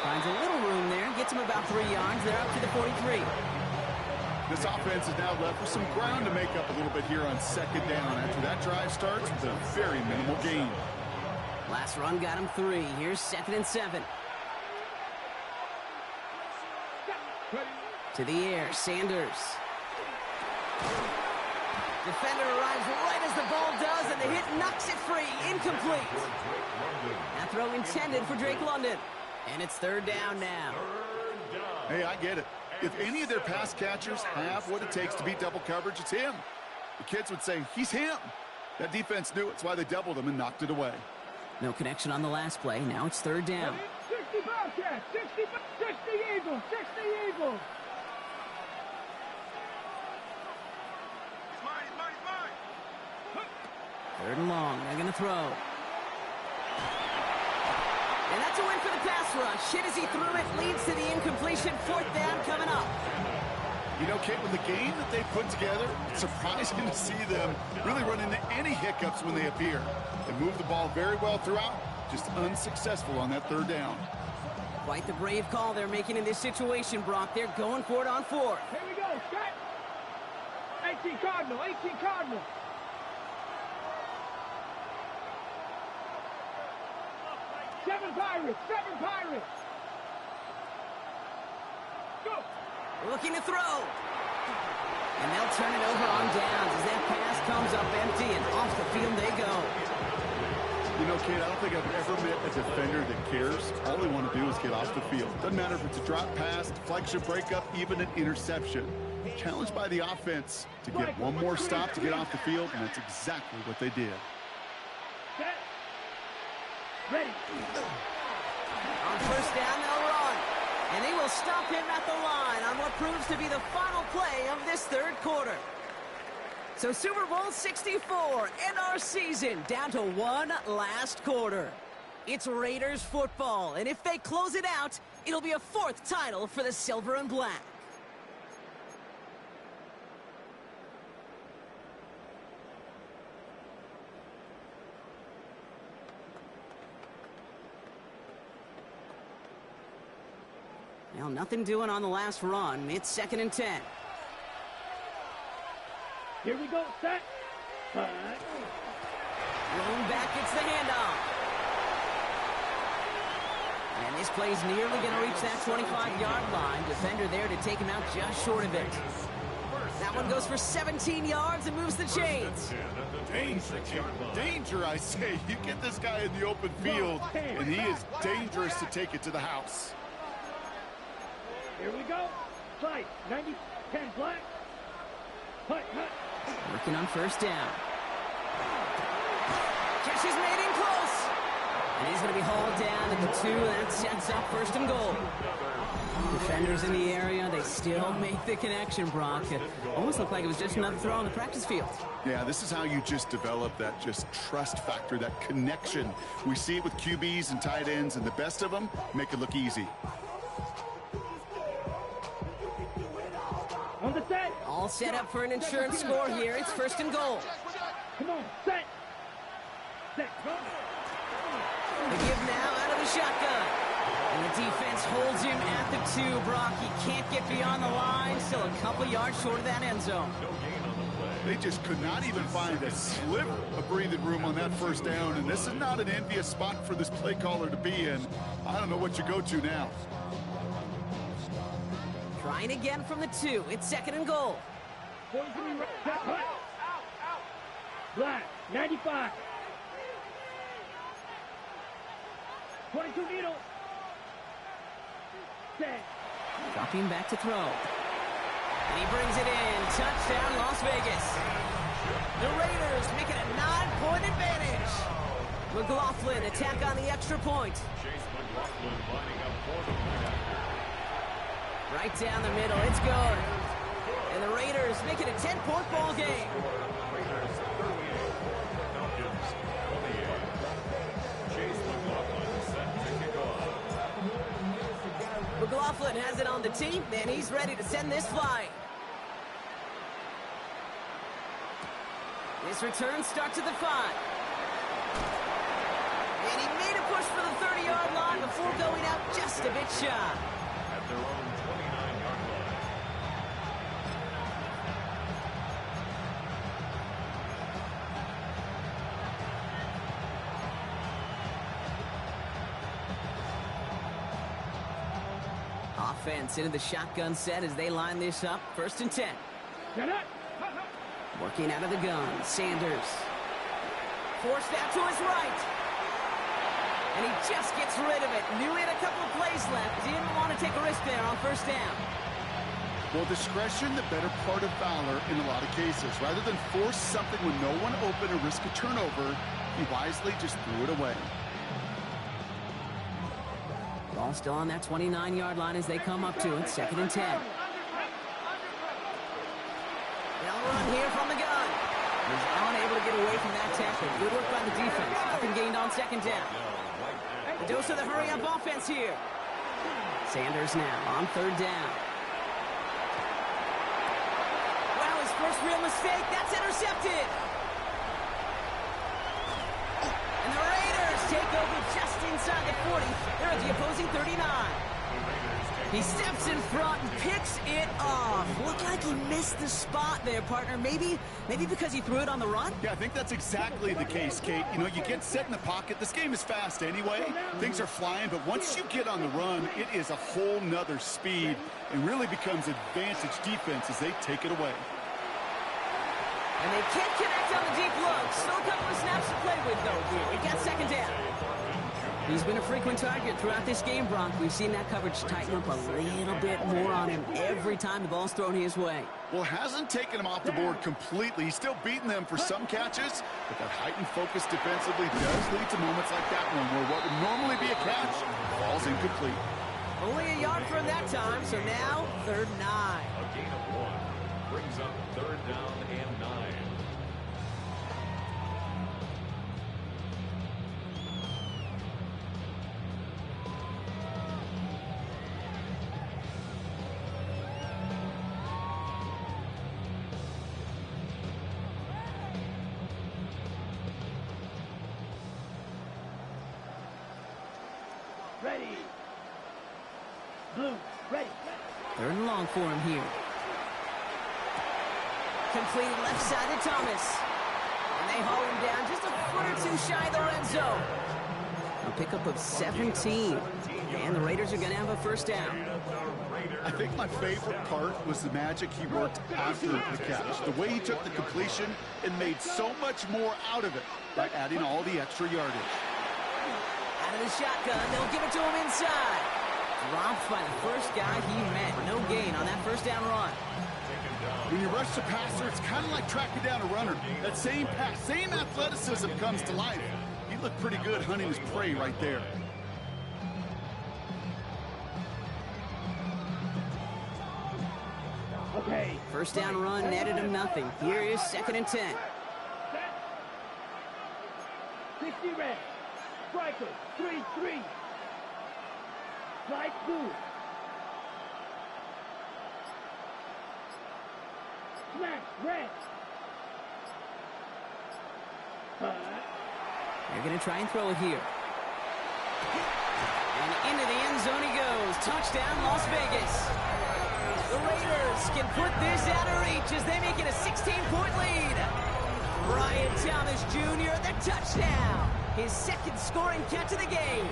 Finds a little room there, gets him about 3 yards. They're up to the 43. This offense is now left with some ground to make up a little bit here on second down after that drive starts with a very minimal gain. Last run got him 3. Here's 2nd and 7. To the air, Sanders. Defender arrives right as the ball does, and the hit knocks it free. Incomplete. That throw intended for Drake London. And it's 3rd down now. Hey, I get it. If any of their pass catchers have what it takes to beat double coverage, it's him. The kids would say, he's him. That defense knew it's why they doubled him and knocked it away. No connection on the last play. Now it's 3rd down. 60 Bobcats, 60 Eagles, 60 Eagles. Third and long. They're going to throw. And that's a win for the pass rush. Hit as he threw it, leads to the incompletion. 4th down coming up. You know, Kate, with the game that they put together, it's surprising to see them really run into any hiccups when they appear. They move the ball very well throughout, just unsuccessful on that 3rd down. Quite the brave call they're making in this situation, Brock. They're going for it on 4th. Here we go, Scott. 18 Cardinal, 18 Cardinal. Seven Pirates. Go. Looking to throw. And they'll turn it over on downs as that pass comes up empty, and off the field they go. You know, Kate, I don't think I've ever met a defender that cares. All they want to do is get off the field. Doesn't matter if it's a drop pass, deflection, breakup, even an interception. Challenged by the offense to get one more stop to get off the field, and that's exactly what they did. Set. Ready. On 1st down, they'll run. And they will stop him at the line on what proves to be the final play of this 3rd quarter. So Super Bowl 64 and our season down to one last quarter. It's Raiders football, and if they close it out, it'll be a 4th title for the Silver and Black. Well, nothing doing on the last run. It's 2nd and 10. Here we go, set. Rolling back, gets the handoff. And this play's nearly going to reach that 25-yard line. Defender there to take him out just short of it. That one goes for 17 yards and moves the chains. Danger, I say. You get this guy in the open field, and he is dangerous to take it to the house. Here we go. Slide. 90, 10 black. Hut. Working on 1st down. Catch is made in close. And he's going to be hauled down at the 2. That sets up 1st and goal. Defenders in the area, they still make the connection, Brock. It almost looked like it was just another throw on the practice field. Yeah, this is how you just develop that just trust factor, that connection. We see it with QBs and tight ends, and the best of them make it look easy. On the set. All set up for an insurance score here. It's 1st and goal. Come on, set. Set, go. The give now out of the shotgun. And the defense holds him at the 2, Brock. He can't get beyond the line. Still a couple yards short of that end zone. They just could not even find a sliver of breathing room on that 1st down. And this is not an envious spot for this play caller to be in. I don't know what you go to now. Trying again from the 2. It's 2nd and goal. Black, 95. 22 needle. Set. Dropping back to throw. And he brings it in. Touchdown, Las Vegas. The Raiders make it a 9-point advantage. McLaughlin attack on the extra point. Right down the middle. It's good. And the Raiders make it a 10-point ball game. McLaughlin has it on the team, and he's ready to send this flying. This return starts at the 5. And he made a push for the 30-yard line before going out just a bit shy. At their own 29-yard line. Offense into the shotgun set as they line this up. 1st and 10. Working out of the gun. Sanders. Forced out to his right. And he just gets rid of it. Knew he had a couple of plays left. Didn't want to take a risk there on 1st down. Well, discretion, the better part of valor in a lot of cases. Rather than force something when no one open or risk a turnover, he wisely just threw it away. Ball still on that 29-yard line as they come up to it. 2nd and 10. They'll run here from the gun. He's unable to get away from that tackle. Good work by the defense. Nothing gained on 2nd down. A dose of the hurry-up offense here. Sanders now on 3rd down. Wow, his first real mistake. That's intercepted. And the Raiders take over just inside the 40. They're at the opposing 39. He steps in front and picks it off. Looked like he missed the spot there, partner. Maybe because he threw it on the run? Yeah, I think that's exactly the case, Kate. You know, you get set in the pocket. This game is fast anyway. Things are flying, but once you get on the run, it is a whole nother speed and really becomes advantage defense as they take it away. And they can't connect on the deep look. Still a couple of snaps to play with, though, here. We've got 2nd down. He's been a frequent target throughout this game, Brock. We've seen that coverage tighten up a little bit more on him every time the ball's thrown his way. Well, hasn't taken him off the board completely. He's still beating them for some catches, but that heightened focus defensively does lead to moments like that one where what would normally be a catch falls incomplete. Only a yard from that time, so now 3rd and 9. A gain of 1 brings up 3rd down and 9. Ready. Blue, ready. 3rd and long for him here. Completed left side to Thomas. And they haul him down just a foot or 2 shy of the red zone. A pickup of 17. And the Raiders are going to have a 1st down. I think my favorite part was the magic he worked after the catch. The way he took the completion and made so much more out of it by adding all the extra yardage. Out of the shotgun, they'll give it to him inside. Dropped by the first guy he met. No gain on that 1st down run. When you rush the passer, it's kind of like tracking down a runner. That same pass, same athleticism comes to life. He looked pretty good hunting his prey right there. Hey. First down run netted him nothing. Here is 2nd and 10. Set. 60 red. Striker. 3-3. Slide 2. Smash. Red. They're going to try and throw it here. And into the end zone he goes. Touchdown, Las Vegas. The Raiders can put this out of reach as they make it a 16-point lead. Brian Thomas Jr., the touchdown. His 2nd scoring catch of the game.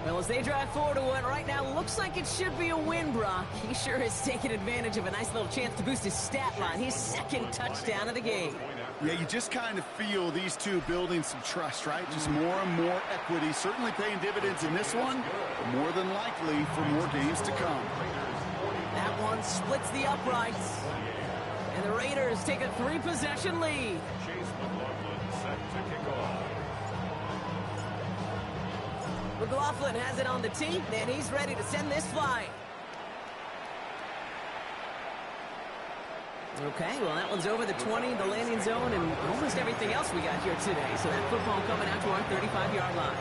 Well, as they drive forward to what right now looks like it should be a win, Brock. He sure has taken advantage of a nice little chance to boost his stat line. His 2nd touchdown of the game. Yeah, you just kind of feel these two building some trust, right? Just more and more equity. Certainly paying dividends in this one, but more than likely for more games to come. That one splits the uprights. And the Raiders take a 3-possession lead. Chase McLaughlin set to kick off. McLaughlin has it on the tee, and he's ready to send this flying. Okay, well, that one's over the 20, the landing zone, and almost everything else we got here today. So that football coming out to our 35-yard line.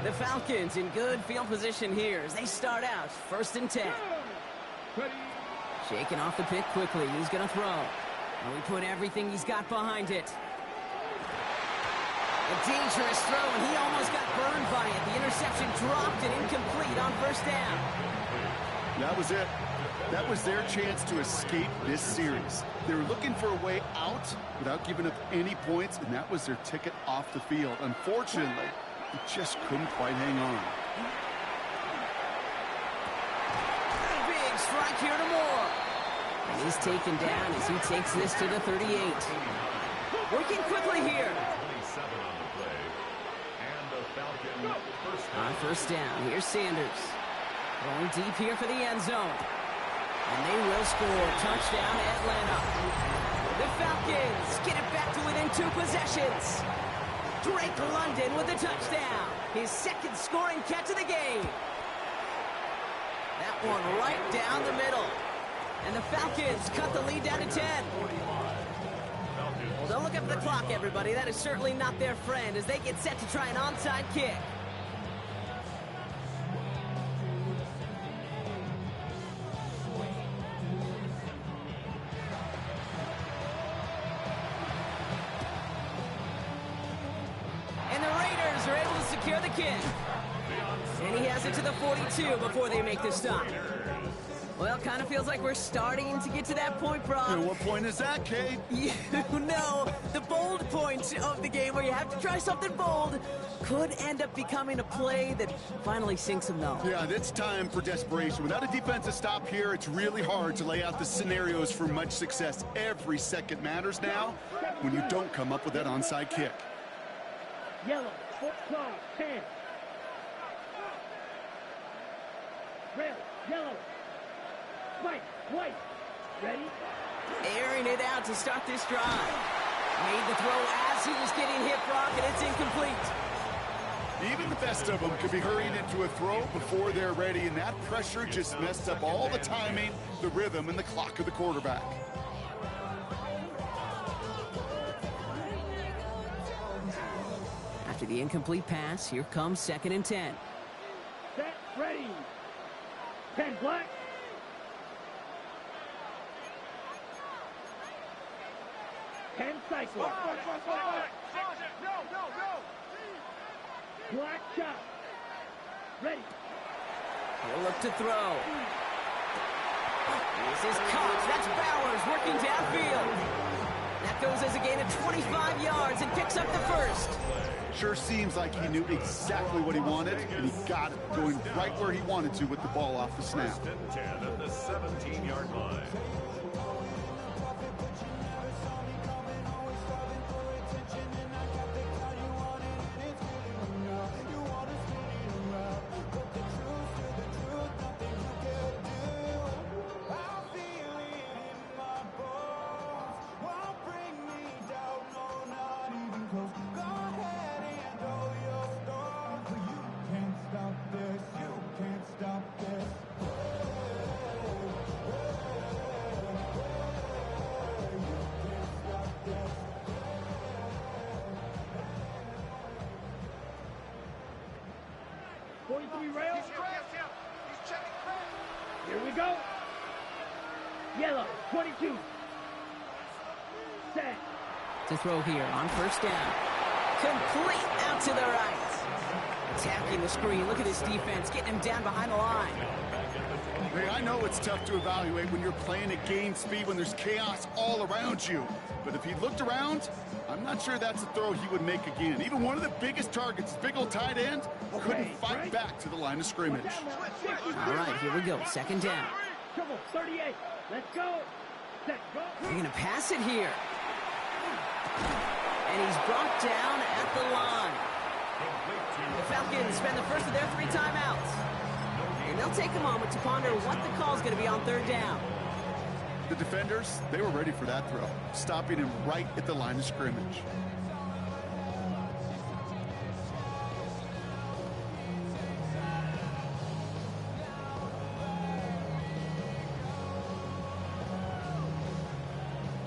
The Falcons in good field position here as they start out 1st and 10. Shaking off the pick quickly. He's going to throw. And we put everything he's got behind it. A dangerous throw, and he almost got burned by it. The interception dropped and incomplete on 1st down. That was it. That was their chance to escape this series. They were looking for a way out without giving up any points, and that was their ticket off the field. Unfortunately, they just couldn't quite hang on. Big strike here to Moore. And he's taken down as he takes this to the 38. Working quickly here. 27 on the play. And the Falcon On 1st down, here's Sanders. Going deep here for the end zone. And they will score. Touchdown, Atlanta. The Falcons get it back to within 2 possessions. Drake London with the touchdown. His 2nd scoring catch of the game. That one right down the middle. And the Falcons cut the lead down to 10. Don't look up the clock, everybody. That is certainly not their friend as they get set to try an onside kick. And the Raiders are able to secure the kick. And he has it to the 42 before they make the stop. Well, kind of feels like we're starting to get to that point, Brock. And what point is that, Kate? You know, the bold point of the game where you have to try something bold could end up becoming a play that finally sinks them, though. Yeah, it's time for desperation. Without a defensive stop here, it's really hard to lay out the scenarios for much success. Every second matters now when you don't come up with that onside kick. Yellow. Foot close. 10. Red. Yellow. White. White. Ready? Airing it out to start this drive. Made the throw as he was getting hit, Brock, and it's incomplete. Even the best of them could be hurrying into a throw before they're ready, and that pressure just messed up all the timing, the rhythm, and the clock of the quarterback. After the incomplete pass, here comes 2nd and 10. Set. Ready. 10 black. Cycle. Black shot. Ready. He'll look to throw. This is caught. That's Bowers working downfield. That goes as a gain of 25 yards and picks up the 1st. Sure seems like he knew exactly what he wanted, and he got it going right where he wanted to with the ball off the snap. 1st and 10 at the 17-yard line. Here we go. Yellow, 22. Set. To throw here on first down. Complete out to the right. Attacking the screen. Look at this defense, getting him down behind the line. Hey, I know it's tough to evaluate when you're playing at game speed, when there's chaos all around you. But if he looked around, I'm not sure that's a throw he would make again. Even one of the biggest targets, big old tight end, couldn't fight back to the line of scrimmage. All right, here we go. Second down. Trouble, 38. Let's go. Set, go. They're going to pass it here. And he's brought down at the line. The Falcons spend the first of their 3 timeouts. And they'll take a moment to ponder what the call is going to be on third down. The defenders, they were ready for that throw, stopping him right at the line of scrimmage.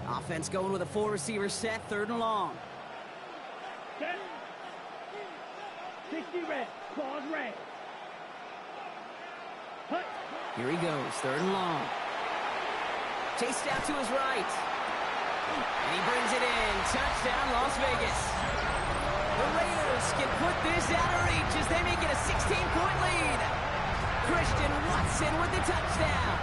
Offense going with a 4-receiver set, 3rd and long. Set. 60 red. Claws red. Hut. Here he goes, 3rd and long. Chased out to his right. And he brings it in. Touchdown, Las Vegas. The Raiders can put this out of reach as they make it a 16-point lead. Christian Watson with the touchdown.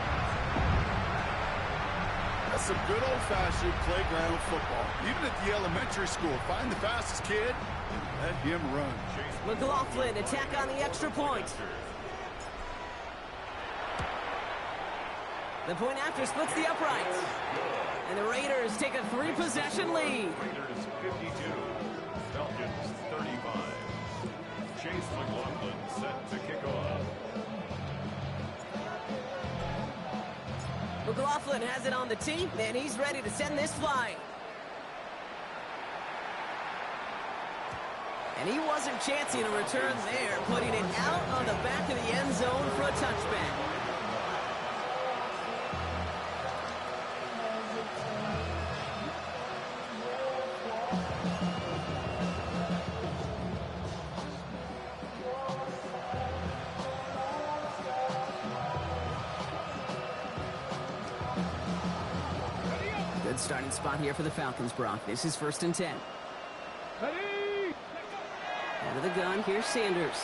That's some good old-fashioned playground football. Even at the elementary school, find the fastest kid and let him run. McLaughlin attack on the extra point. The point after splits the uprights. And the Raiders take a 3-possession lead. Raiders 52, Falcons 35. Chase McLaughlin set to kick off. McLaughlin has it on the tee, and he's ready to send this flying. And he wasn't chancing a return there, putting it out on the back of the end zone for a touchback. Good starting spot here for the Falcons, Brock. This is 1st and 10. Ready. Out of the gun, here's Sanders.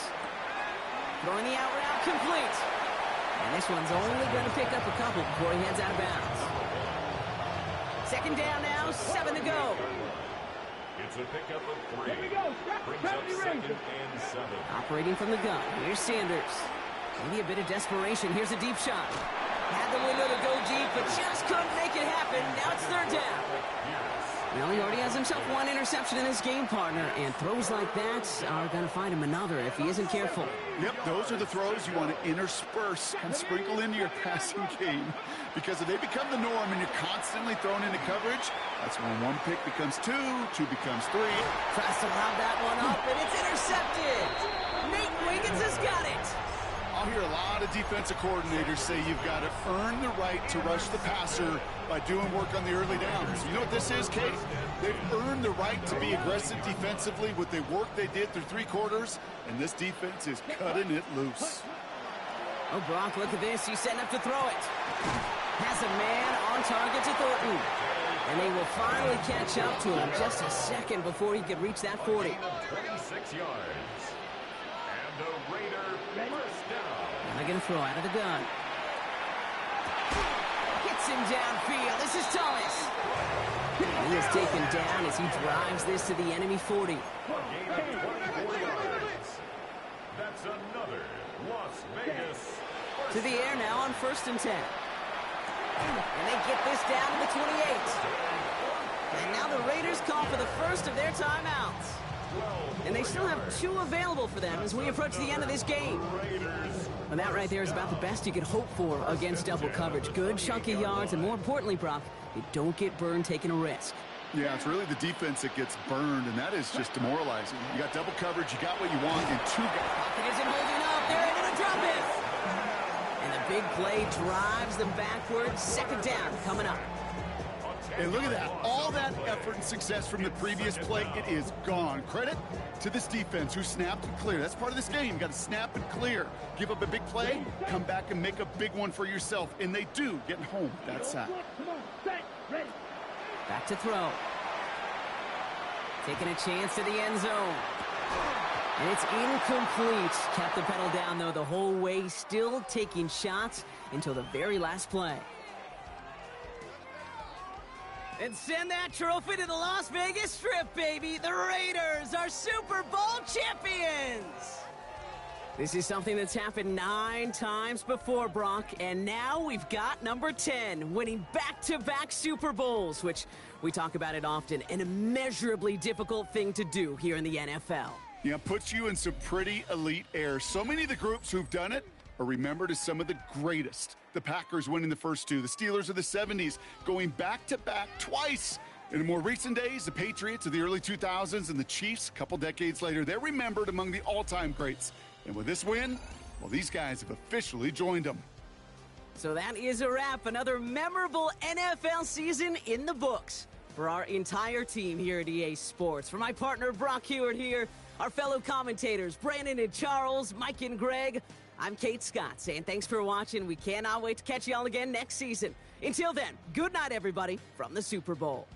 Throwing the out route, complete. And this one's only going to pick up a couple before he heads out of bounds. 2nd down now, 7 to go. It's a pickup of 3. Here we go. Brings up 2nd and 7. Operating from the gun, here's Sanders. Maybe a bit of desperation. Here's a deep shot. Had the window to go deep, but just couldn't make it happen. Now it's 3rd down. Well, he already has himself 1 interception in his game, partner, and throws like that are going to find him another if he isn't careful. Yep, those are the throws you want to intersperse and sprinkle into your passing game. Because if they become the norm and you're constantly thrown into coverage, that's when 1 pick becomes 2, 2 becomes 3. Tries to lob that one up, and it's intercepted. Nate Wiggins has got it. I'll hear a lot of defensive coordinators say you've got to earn the right to rush the passer by doing work on the early downs. You know what this is, Kate? They've earned the right to be aggressive defensively with the work they did through 3 quarters, and this defense is cutting it loose. Oh, Brock, look at this. He's setting up to throw it. Has a man on target to Thornton. And they will finally catch up to him just a second before he could reach that 40. 26 yards. And a Raider first down. And they're going to throw out of the gun. Hits him downfield. This is Thomas. And he is taken down as he drives this to the enemy 40. A gain of 24 yards. That's another Las Vegas. To the air now on 1st and 10. And they get this down to the 28. And now the Raiders call for the first of their timeouts. And they still have 2 available for them as we approach the end of this game. And that right there is about the best you could hope for against double coverage. Good chunky yards, and more importantly, Brock, you don't get burned taking a risk. Yeah, it's really the defense that gets burned, and that is just demoralizing. You got double coverage, you got what you want, and 2 guys. Pocket isn't holding up. They're able to drop it. And the big play drives them backwards. 2nd down coming up. And look at that. All that effort and success from the previous play, it is gone. Credit to this defense who snapped and cleared. That's part of this game. You got to snap and clear. Give up a big play, come back and make a big one for yourself. And they do, getting home that sack. Back to throw. Taking a chance to the end zone. And it's incomplete. Kept the pedal down, though, the whole way, still taking shots until the very last play. And send that trophy to the Las Vegas Strip, baby. The Raiders are Super Bowl champions. This is something that's happened 9 times before, Brock, and now we've got number 10, winning back-to-back Super Bowls, which we talk about it often, an immeasurably difficult thing to do here in the NFL. Yeah, puts you in some pretty elite air. So many of the groups who've done it are remembered as some of the greatest. The Packers winning the first 2, the Steelers of the 70s going back-to-back twice. In the more recent days, the Patriots of the early 2000s and the Chiefs a couple decades later, they're remembered among the all-time greats. And with this win, well, these guys have officially joined them. So that is a wrap. Another memorable NFL season in the books for our entire team here at EA Sports. For my partner, Brock Hewitt here, our fellow commentators, Brandon and Charles, Mike and Greg, I'm Kate Scott saying thanks for watching. We cannot wait to catch you all again next season. Until then, good night, everybody, from the Super Bowl.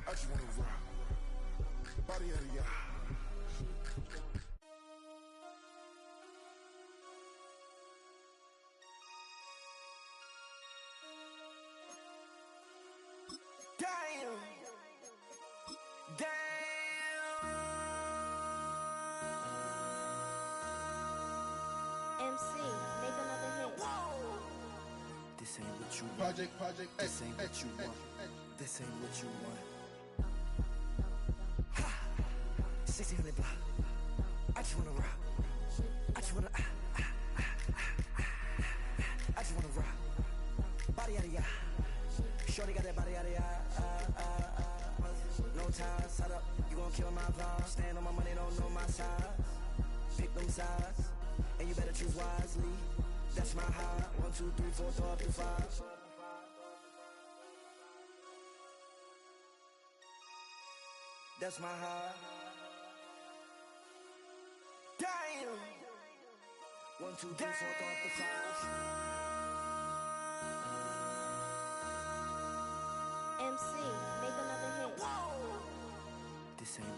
I just wanna rock. Body out of y'all. Damn. MC, make another hit. This ain't what you want. Project This ain't what you want. This ain't what you want. 1600 block. I just wanna rock. I just wanna I just wanna rock. Body out of ya. Shorty got that body out of ya. No ties, set up. You gon' kill my vibe. Stand on my money, don't know my size. Pick them sides, and you better choose wisely. That's my high. 1, 2, 3, 4, 5, 5. that's my heart. Damn. 1, 2, 3, 4, thought the five. MC, make another hit. This ain't.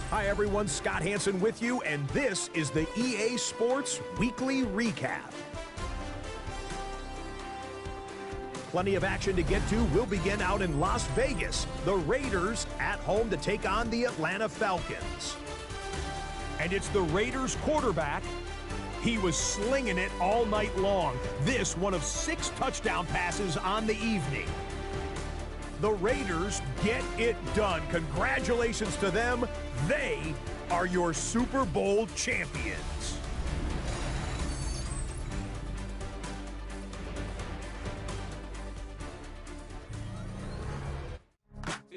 Hi everyone, Scott Hansen with you, and this is the EA Sports Weekly Recap. Plenty of action to get to. We'll begin out in Las Vegas. The Raiders at home to take on the Atlanta Falcons. And it's the Raiders quarterback. He was slinging it all night long. This one of 6 touchdown passes on the evening. The Raiders get it done. Congratulations to them. They are your Super Bowl champions.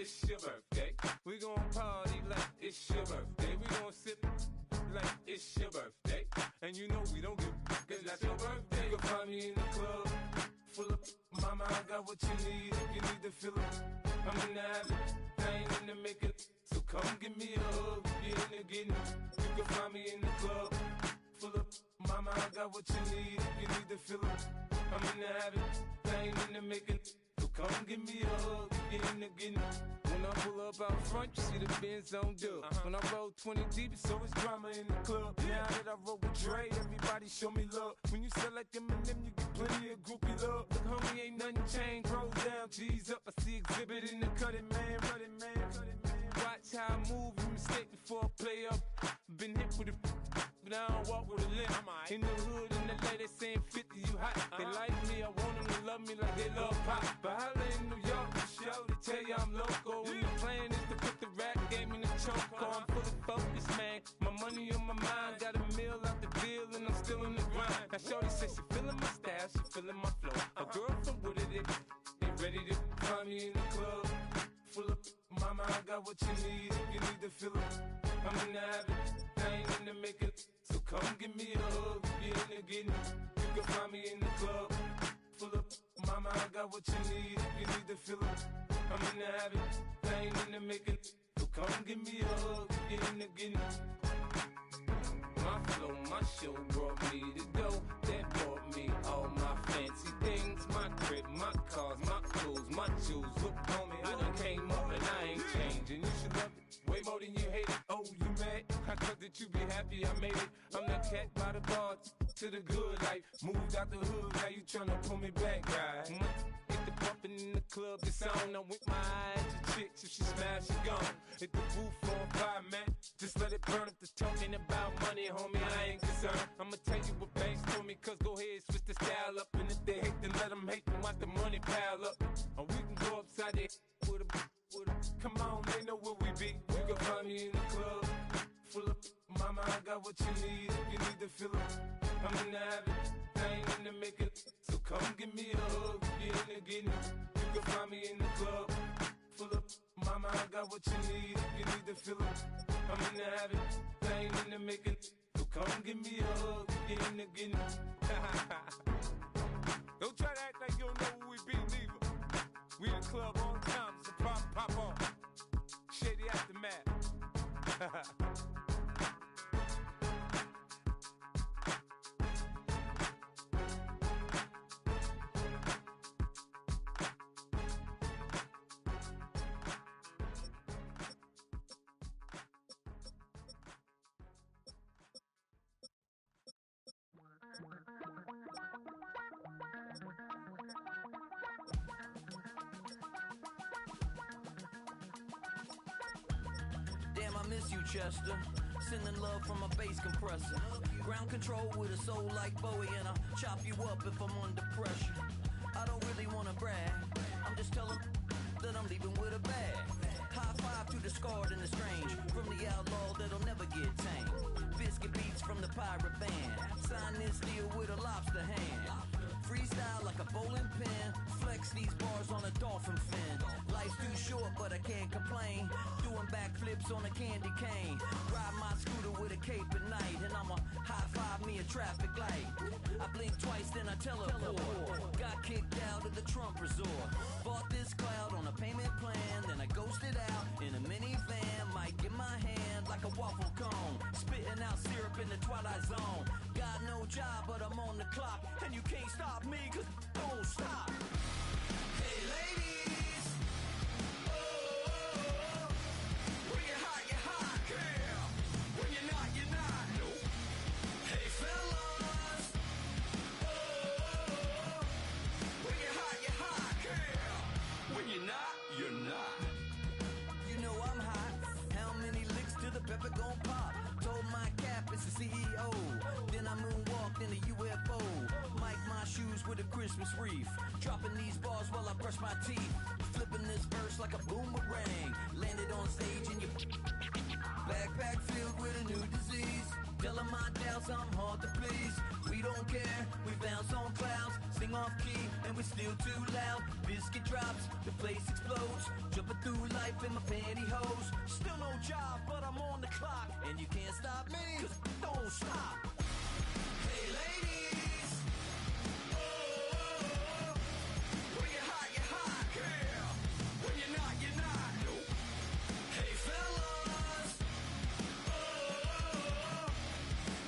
It's your birthday. We gon' party like it's your birthday. We gon' sip like it's your birthday. And you know we don't give cause that's your birthday. You can find me in the club full of mama, I got what you need. If you need to fill it, I'm in the habit. I ain't in the making. So come give me a hug. Get in the getting. You can find me in the club full of mama, I got what you need. If you need to fill it, I'm in the habit. I ain't in the making. So come give me a hug, get in the getting. When I pull up out front, you see the Benz on dub. When I roll 20 deep, it's always drama in the club. Now that I roll with Dre, everybody show me love. When you sell like them and them, you get plenty of groupie love. Look, homie, ain't nothing changed. Rolls down, G's up. I see exhibit in the cutting, man. Running, man. Watch how I move, you mistake before I play up. Been hit with a but I don't walk with a limp. In the hood, in the lady saying 50, you hot. They like me, I want them to love me like they love pop. But holla in New York, the show, they tell you I'm local. When the plan is to put the rap game in the choke. I'm fully focused, man. My money on my mind, got a meal out the deal, and I'm still in the grind. Now shorty says she feeling my style, she feeling my flow. A girl from Wooded, they ready to find me in the club. Full of mama, I got what you need. If you need to fill it, I'm in the habit. I ain't in the making. So come give me a hug, get in the getting. You can find me in the club. Full of mama, I got what you need. If you need to fill it, I'm in the habit. I ain't in the making. So come give me a hug, get in the getting. My flow, my show brought me to go. That brought me all my fancy things. My crib, my cars, my clothes, my shoes. Look, homie, I done came up and I ain't changing. You should love it way more than you hate it. Oh, you mad? I thought that you be happy I made it. I'm that cat by the bar to the good life. Moved out the hood, now you tryna pull me back, right? Hit the bumpin' in the club, the sound. I'm with my eyes to chicks. If she smash, she gone. Hit the roof on fire, man. Just let it burn if they're talking about money, homie. I ain't concerned. I'ma tell you what banks told me, cause go ahead, switch the style up. And if they hate, then let them hate, then watch the money pile up. Or we can go upside the with a. Come on, they know where we be. You can find me in the club. Full of mama, I got what you need. If you need to fill it, I'm in the habit. I ain't in the making. So come give me a hug, get in the getting. You can find me in the club. Full of mama, I got what you need. If you need to fill it, I'm in the habit. I ain't in the making. So come give me a hug, get in the getting. Don't try to act like you don't know who we be, neither. We in the club all the time, so pop on. Shady Aftermath. Damn, I miss you, Chester. Sending love from a bass compressor. Ground control with a soul like Bowie, and I'll chop you up if I'm under pressure. I don't really wanna brag. I'm just telling that I'm leaving with a bag. High five to the scarred and the strange. From the outlaw that'll never get tamed. Biscuit beats from the pirate band. Sign this deal with a lobster hand. Freestyle like a bowling pin. Flex these bars on a dolphin fin. Life's too short, but I can't complain. Doing backflips on a candy cane. Ride my scooter with a cape at night, and I'ma high-five me a traffic light. I blink twice, then I teleport. Got kicked out of the Trump resort. Bought this cloud on a payment plan, then I ghosted out in a minivan. Might get my hand like a waffle cone, spitting out syrup in the twilight zone. Got no job, but I'm on the clock, and you can't stop me, 'cause don't stop. Hey ladies, oh, when you're hot, girl. When you're not, nope. Hey fellas, oh, when you're hot, girl. When you're not, you're not. You know I'm hot. How many licks till the pepper gon' pop? Told my cap it's the CEO. Then I moonwalked in a UFO. Mic my shoes with a Christmas wreath. Dropping these bars while I brush my teeth. Flipping this verse like a boomerang. Landed on stage in your backpack filled with a new disease. Telling my doubts I'm hard to please. We don't care, we bounce on clouds. Sing off key and we're still too loud. Biscuit drops, the place explodes. Jumping through life in my pantyhose. Still no job, but I'm on the clock. And you can't stop me, 'cause don't stop. Hey ladies, oh, when you're hot, girl. When you're not, nope. Hey fellas, oh,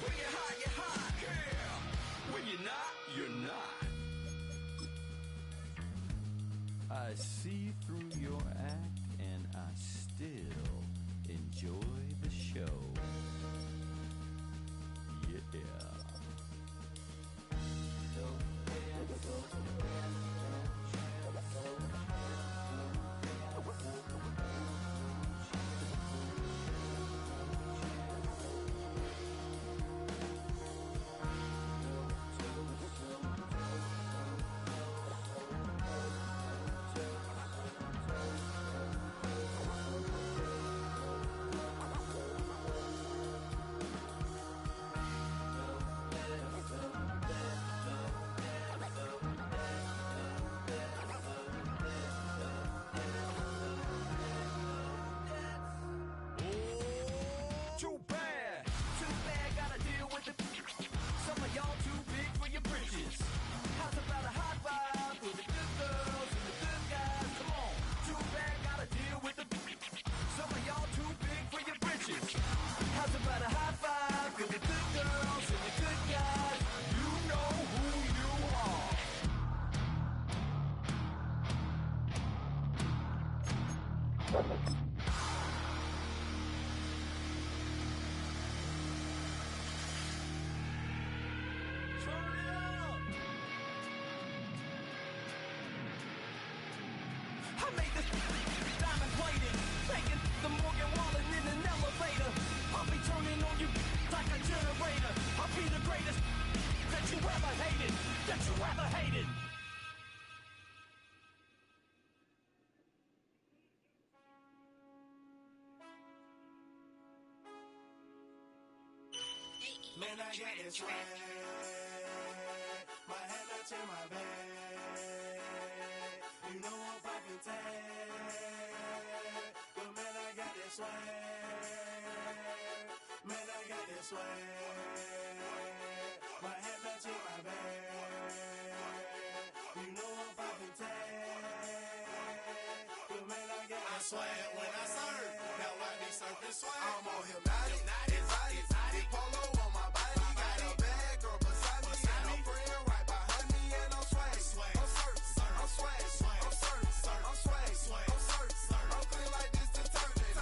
when you're hot, girl. When you're not, you're not. I see through your act and I still enjoy the show. Yeah. Too bad, gotta deal with it. Some of y'all too big for your britches. How's about a hot vibe for the good girls and the good guys? Come on, too bad, gotta deal with it. Some of y'all too big for your britches. How's about a hot vibe for the good girls and the good guys? You know who you are. I made this diamond plated, taking the Morgan Wallen in an elevator. I'll be turning on you like a generator. I'll be the greatest that you ever hated, Man, I got this swag. My head matching my bag. You know I'm poppin' tag. But man, I got this swag. Man, I got this swag. My head matching my bag. You know I'm poppin' tag. But man, I got this swag. When I surf, now I be surfing swag. I'm on hypnotic, exotic, polo on my body. Got a bad girl beside me, and a friend right behind me, and I'm swag. I'm surf, I'm swag, I'm surf, I'm swag, I'm surf, I'm clean like this detergent.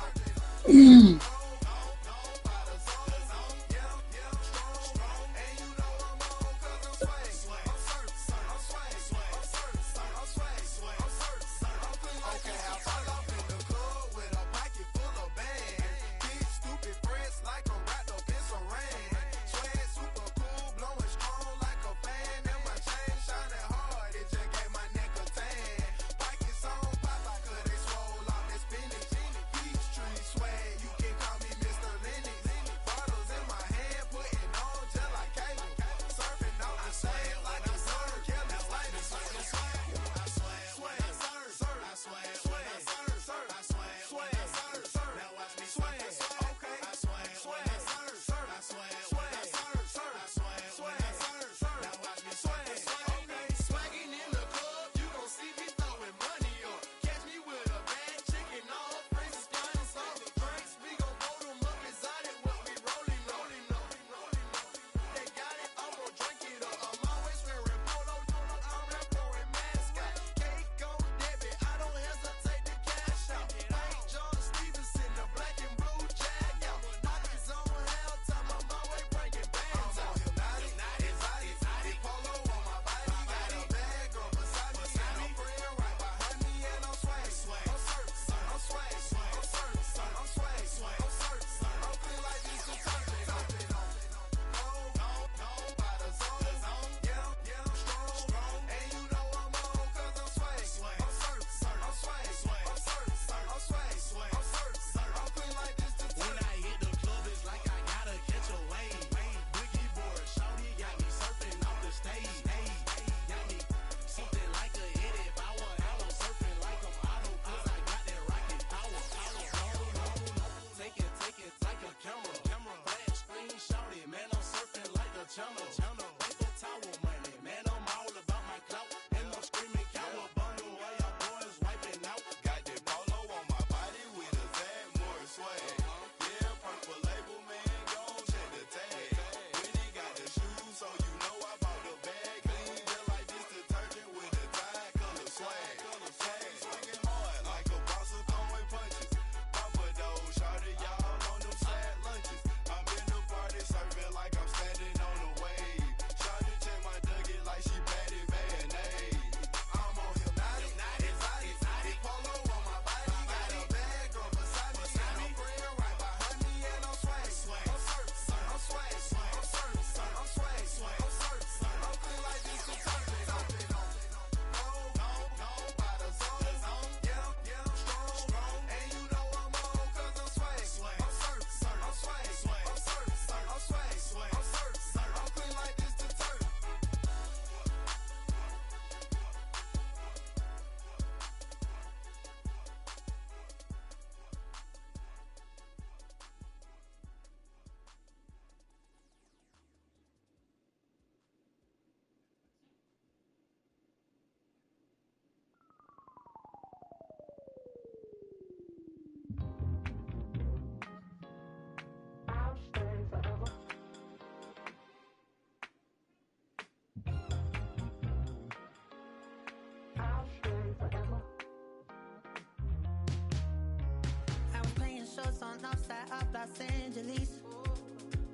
Los Angeles.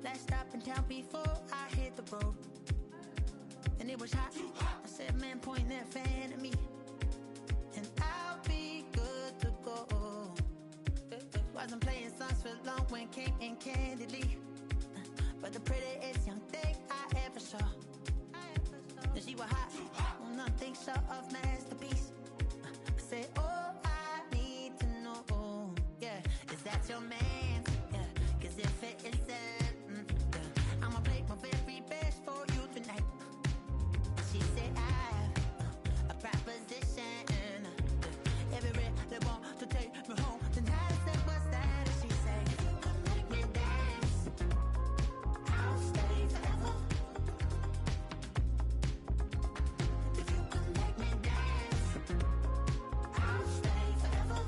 Last stop in town before I hit the road. And it was hot. I said, man, point that fan at me, and I'll be good to go. Wasn't playing songs for long when came in candidly, but the prettiest young thing I ever saw. And she was hot, well, nothing short of masterpiece. I said, oh, I need to know, yeah, is that your man? Yeah, 'cause if it isn't, yeah, I'ma play my very best for you tonight. And she said, I have a proposition. Every red they want to take me home tonight. I said, what's that? And she said, if you come make me dance, I'll stay forever. If you come make me dance, I'll stay forever.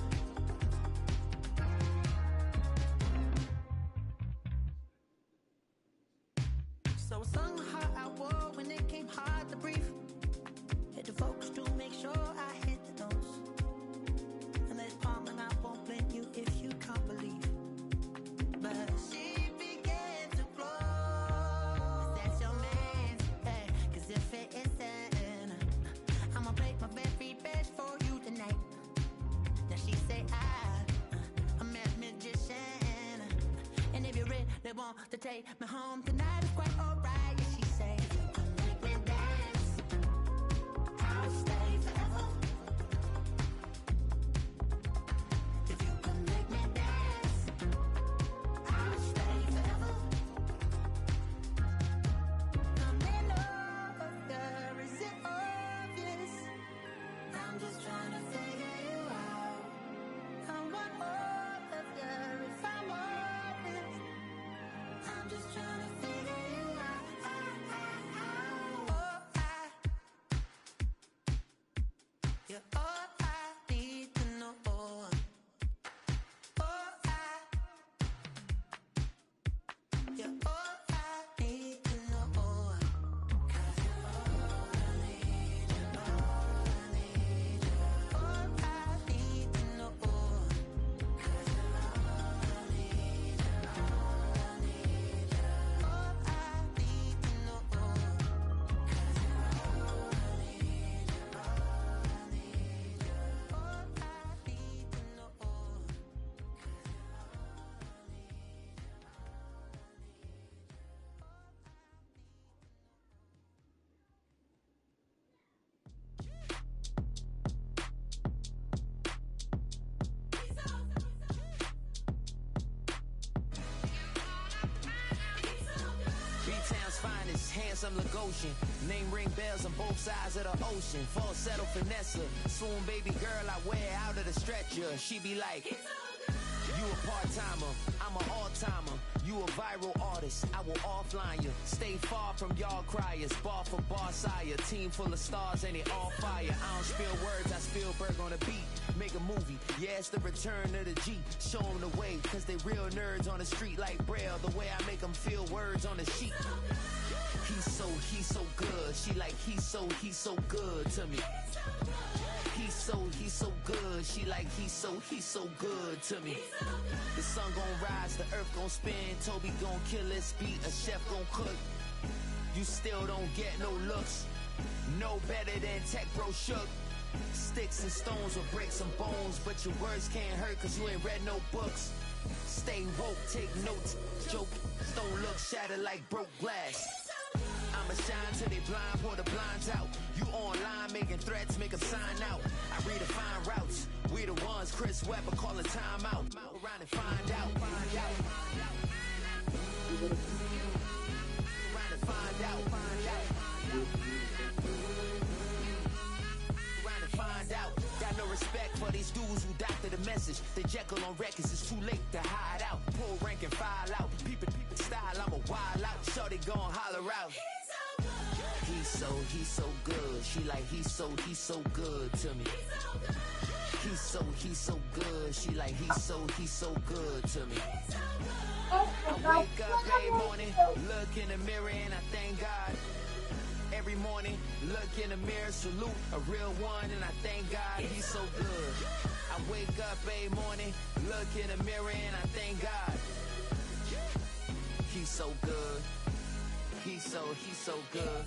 So I sung the heart I wore when it came hard to breathe. Hit the focus to make sure I hit the notes. And there's palm and I won't blame you if you can't believe. But she began to flow. That's your man, hey, 'cause if it isn't, I'ma play my very best for you tonight. Now she say I'm a magician, and if you're ready, they want to take me home tonight. It's quite alright. Yeah, she say, make me dance, I'll stay forever. If you can make me dance, I'll stay forever. I'm in love, girl, is it obvious? I'm just trying to figure you out. I want all of you if I'm honest. I'm just trying to figure you out. Oh, you're all I need to know. Oh, you're all I need to know. 'Cause you're all I need, you're all I need, you're all I need to know. 'Cause you're all I need, you're all I need, you're all I need to know. 'Cause you're all I need, you're all I need, you're all I need to B-Town's finest, handsome Lagosian. Name ring bells on both sides of the ocean. Falsetto finesse, swoon baby girl I wear out of the stretcher. She be like, you a part-timer, I'm an all-timer. You a viral artist, I will offline you. Stay far from y'all criers, bar for bar sire. Team full of stars and they all fire. I don't spill words, I spill Berg on the beat. Make a movie, yeah, it's the return of the G. Show them the way, cause they real nerds on the street like Braille. The way I make them feel words on the sheet. He's so good. She like, he's so good to me. He's so good. She like, he's so good to me. The sun gon' rise, the earth gon' spin. Toby gon' kill this beat, a chef gon' cook. You still don't get no looks. No better than Tech Bro Shook. Sticks and stones will break some bones, but your words can't hurt cause you ain't read no books. Stay woke, take notes, joke, don't look shattered like broke glass. I'ma shine till they blind, pour the blinds out. You online making threats, make 'em sign out. I redefine routes, we the ones Chris Webber calling time out. Around and find out. Around and find out. Find out. Got no respect for these dudes who doctor the message. The Jekyll on records, it's too late to hide out. Pull rank and file out. Peep it style, I'm a wild out. Shorty gon' holler out. He's so good. She like, he's so good to me. He's so good. She like, he's so good to me. I wake up every morning, look in the mirror and I thank God. Every morning, look in the mirror, salute a real one, and I thank God he's so good. I wake up every morning, look in the mirror, and I thank God. He's so good. He's so good.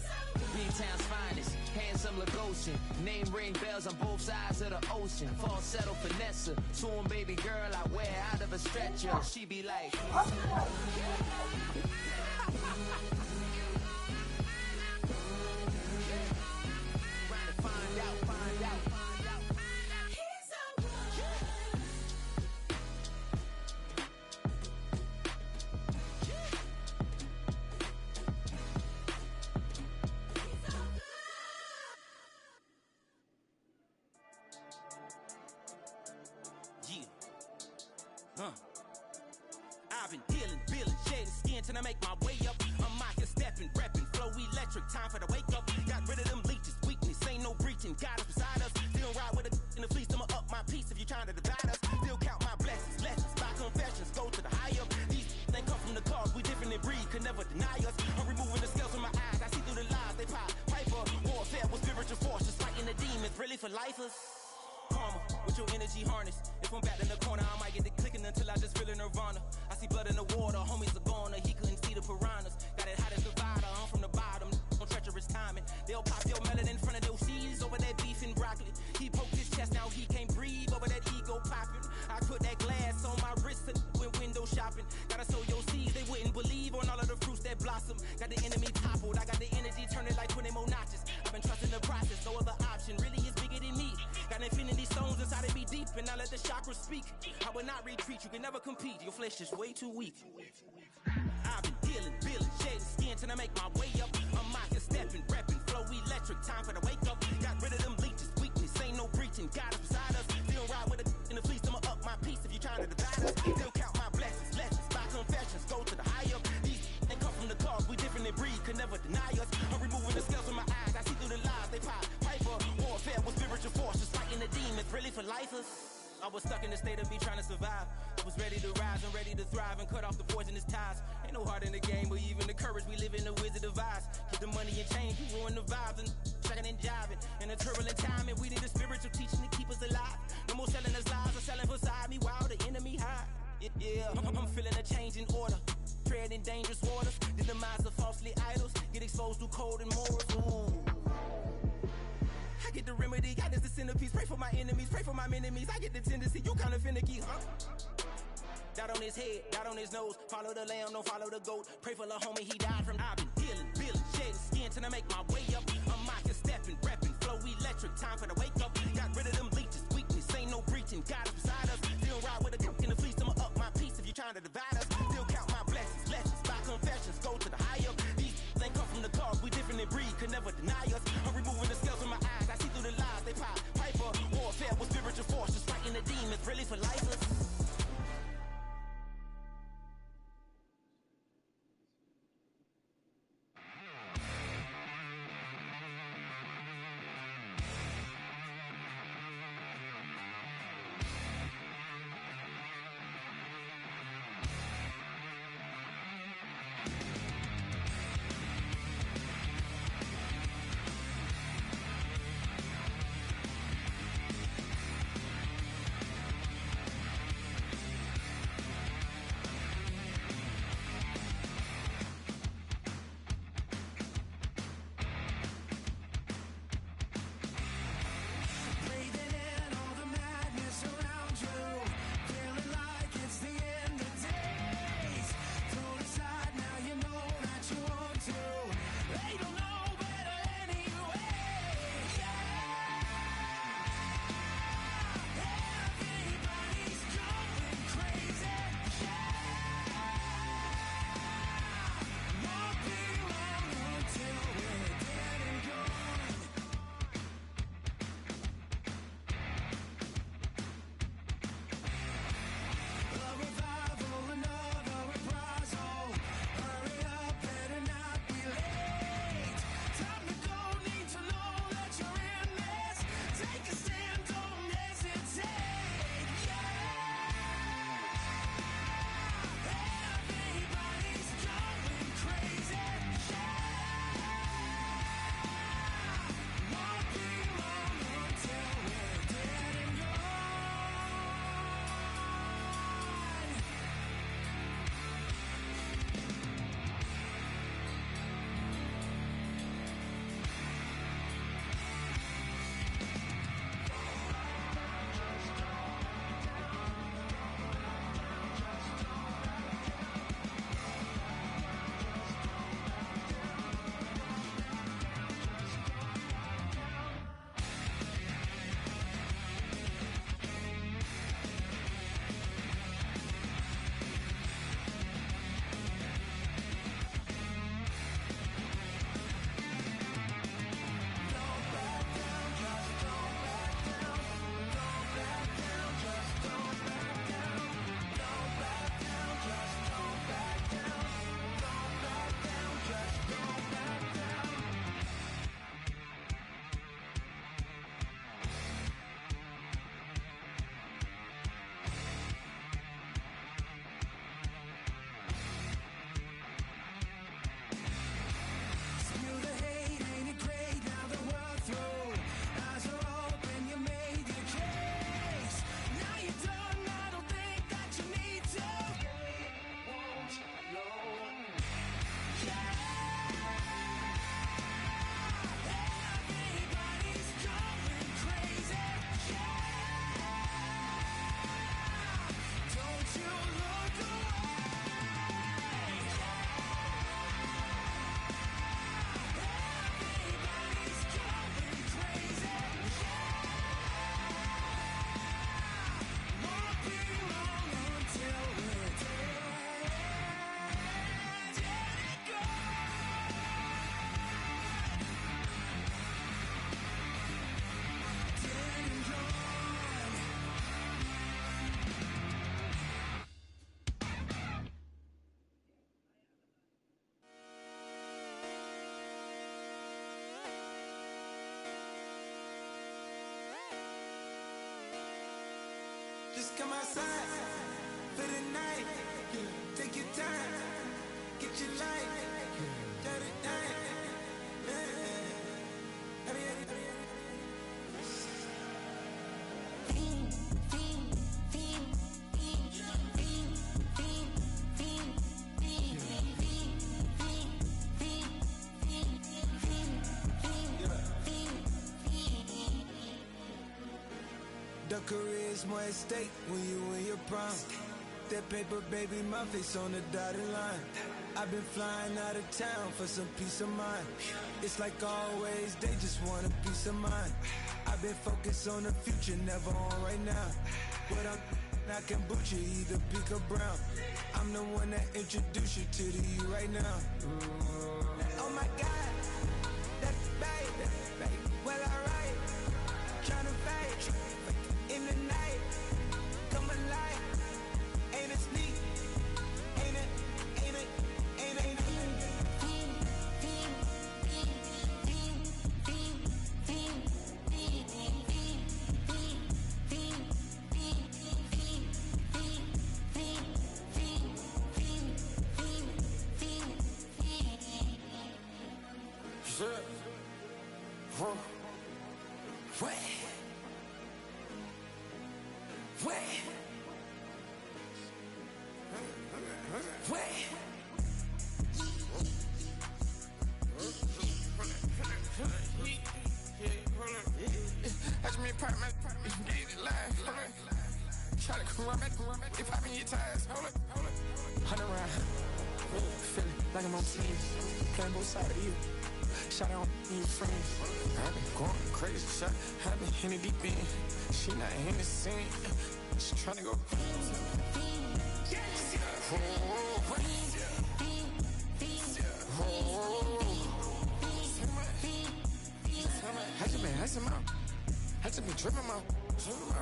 B-Town's finest, handsome Lagosian. Name ring bells on both sides of the ocean. Falsetto finesse, soon baby girl I wear out of a stretcher. She be like, trying to find out. He's so good. I've been dealing, shedding skin till I make my way up. I'm out here stepping, repping, flow electric, time for the wake up. Got rid of them leeches, weakness, ain't no breaching, God is beside us. Still ride with a in the fleece, I'ma up my piece if you trying to divide us. Still count my blessings, lessons, by confessions, go to the high up. These they come from the cause, we different in breed, could never deny us. I'm removing the scales from my eyes, I see through the lies, they pop, piper, warfare with spiritual force, just fighting the demons, really for lifers. Karma, with your energy harness. If I'm back in the corner, I might get it clicking until I just feel a nirvana. I see blood in the water, homies are gone, he couldn't see the piranhas. Got it hot as Nevada, I'm from the bottom, on treacherous timing. They'll pop your melon in front of those seeds over that beef and broccoli. He poked his chest, now he can't breathe over that ego popping. I put that glass on my wrist and went window shopping. Gotta sow your seeds, they wouldn't believe on all of the fruits that blossom. Got the enemy toppled, I got the energy turning like 20 more notches. I've been trusting the process, no other option really is bigger than me. Got infinity stones inside of me deep, and I let the chakras speak. I will not retreat, you can never compete, your flesh is way too weak. I've been dealing, shedding skin till I make my way up. I'm out here stepping, repping, flow electric, time for the wake up. Got rid of them leeches, weakness, ain't no breaching, God is beside us. Still ride with a in the fleece, I'ma up my piece if you trying to divide us. Still count my blessings, lessons, by confessions, go to the high up. These they come from the cause, we different in breed, could never deny us. I'm removing the scales from my eyes, I see through the lies, they pop, piper, warfare with spiritual force, just fighting the demons, really for lifers. I was stuck in the state of me trying to survive. I was ready to rise and ready to thrive and cut off the poisonous ties. Ain't no heart in the game, but even the courage we live in the Wizard of Oz. Keep the money and change, you ruin the vibes and checking and jiving. In a turbulent time, and we need a spiritual teaching to keep us alive. No more selling us lies or selling beside me while the enemy hide. Yeah, I'm feeling a change in order. Treading dangerous waters, the demise of falsely idols. Get exposed through cold and morals. Ooh. I get the remedy, God is the centerpiece. Pray for my enemies, pray for my enemies. I get the tendency, you kinda finicky, huh? Dot on his head, dot on his nose. Follow the lamb, don't follow the goat. Pray for the homie, he died from. I've been dealing, shedding skin till I make my way up. I'm out here stepping, repping, flow electric, time for the wake up. Got rid of them leeches, weakness, ain't no breaching, God is beside us. Still ride with a in the fleece, I'ma up my piece if you trying to divide us. Still count my blessings, lessons, by confessions, go to the high up. These they come from the cause, we different in breed, could never deny us. I'm removing the scales from my eyes, I see through the lies, they pop, piper, warfare with spiritual force, just fighting the demons, really for lifers. come outside for the night. Take your time, get your life. Dirty night. The career is more at stake when you in your prime. That paper, baby, my face on the dotted line. I've been flying out of town for some peace of mind. It's like always, they just want a peace of mind. I've been focused on the future, never on right now. But I'm not kombucha, either pink or brown. I'm the one that introduced you to the you right now. Oh my God, that baby, well alright. Tryna fight in the night, come alive. Ain't it sneak? Ain't it? Ain't it? Ain't it? Try to come run it, they popping your tires, hold it. 100 round, feeling like I'm on team, playing both sides of you. Shot on your friends. I've been going crazy, shot, I've been in the deep end. She not in the scene, she tryna go. I just been dripping out.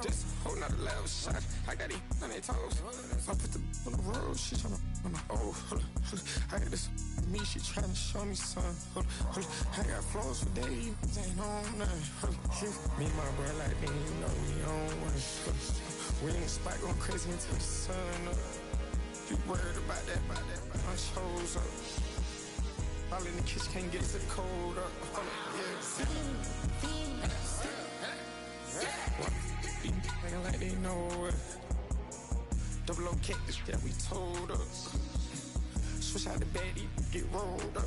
This whole nother level shot. I got it on their toes. I put the on the road. She tryna. Oh, hold up. I got this me. She tryna show me something. Hold up. I got flows for days. Ain't on nothing. Me and my brother like me. You know we on one. We in the spot going crazy until the sun up. You worried about that? My shows up. All in the kitchen can't get to the cold up. Hold up. Yeah. Acting like they know it. Double O cactus that we told us. Switch out the baddie, get rolled up.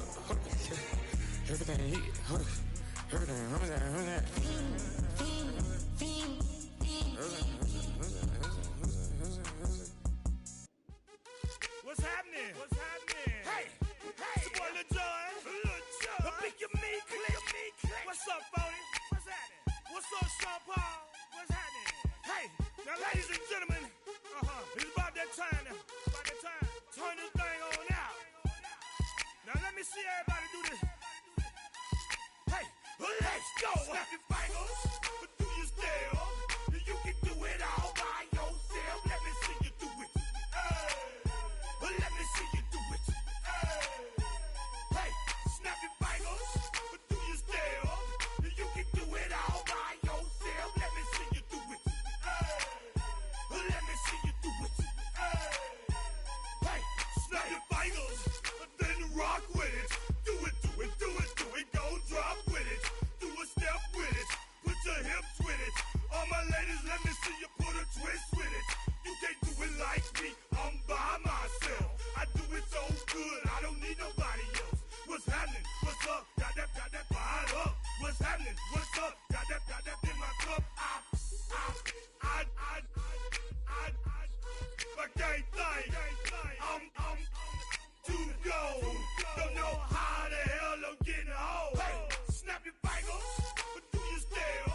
Everything hit, everything, What's happening? Hey, it's your boy Lil Jon. Pick your meat click. What's up, Phony? What's happening? What's up, Sean Paul? What's happening? Hey, now ladies and gentlemen, it's about that time now. Turn this thing on out. Now let me see everybody do this. Hey, let's go. Snap your fingers, do your step. You can do it all by yourself. Let me see you do it. Let me see you do it. Hey, snap your fingers, do your step. You can do it all by yourself. Let me see you do it. Let me see you do it. Hey, snap your fingers, then rock with it. Do it. Go drop with it. Do a step with it. Put your hips with it. All my ladies, let me see you put a twist with it. You can't do it like me. I'm by myself. I do it so good. I don't need nobody else. What's happening? What's up? Got that fired up. What's happening? What's up? Got that in my cup. I can't think. I'm too go. Don't know how the hell I'm getting home. Hey, snap your fingers, do your step.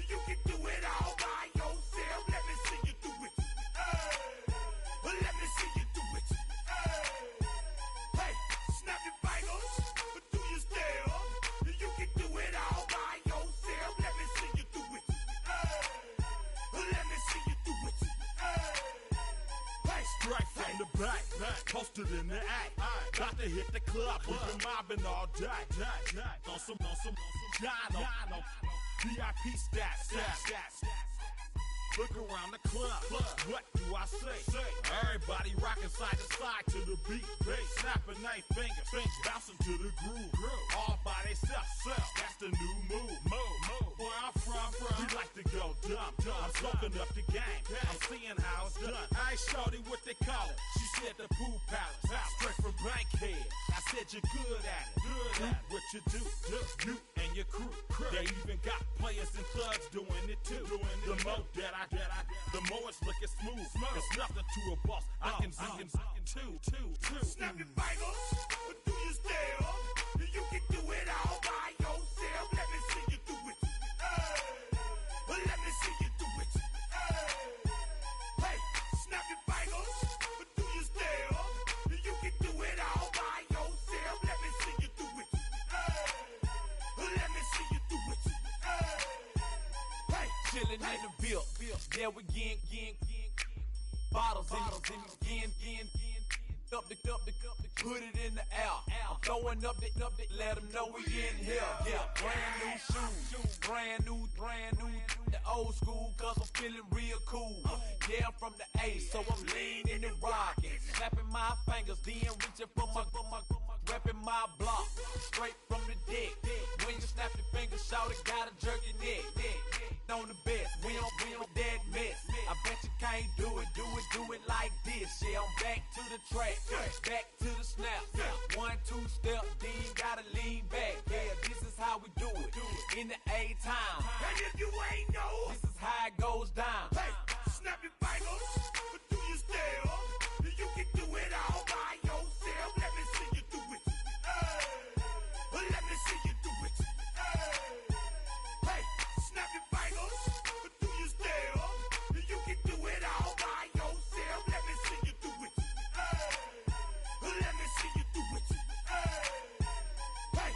You can do it all by yourself. Let me see you do it. Let me see you do it. Hey, snap your fingers, do your step. You can do it all by yourself. Let me see you do it. Let me see you do it. Hey, straight from the back, posted in the act. Got to hit the club, we've been mobbing all day. On some Jono, VIP stats. Look around the club. What do I say? Everybody rocking side to side to the beat. Snapping their fingers, bouncing to the groove. All by themselves. That's the new move. Where I'm from, we like to go dumb. I'm soaking up the game. I'm seeing how it's done. I ain't shorty what they call it. She said the pool palace. Straight from Bankhead. I said you're good at it. Do what you do. You and your crew. They even got players and thugs doing it too. The more the more it's looking smooth. It's nothing to a boss. I can two. Snap your fingers, do your style. You can do it all by yourself. Let me see you do it. Let me see you do it. Hey, snap your fingers, do your style. You can do it all by yourself. Let me see you do it. Let me see you do it. Hey, chillin' in the bill. Yeah, we getting bottles in again. Up the put it in the air. I'm throwing up the, let them know we in here. Yeah, brand new shoes, brand new. The old school, cause I'm feeling real cool. Yeah, I'm from the A, so I'm leaning and rocking. Snapping my fingers, then reaching for my repping my block. Straight from the deck. When you snap your fingers, shout it, gotta jerk your neck. On the best, we don't dead mess. I bet you can't do it like this. Yeah, I'm back to the track, back to the snap. 1, 2 step, then you gotta lean back. Yeah, this is how we do it in the A time. And if you ain't know, this is how it goes down. Hey, snap your fingers, do your style. You can do it all by yourself. Let me see you do it. Let me see you do it. Hey, snap your fingers, do your style. You can do it all by yourself. Let me see you do it. Let me see you do it. Hey.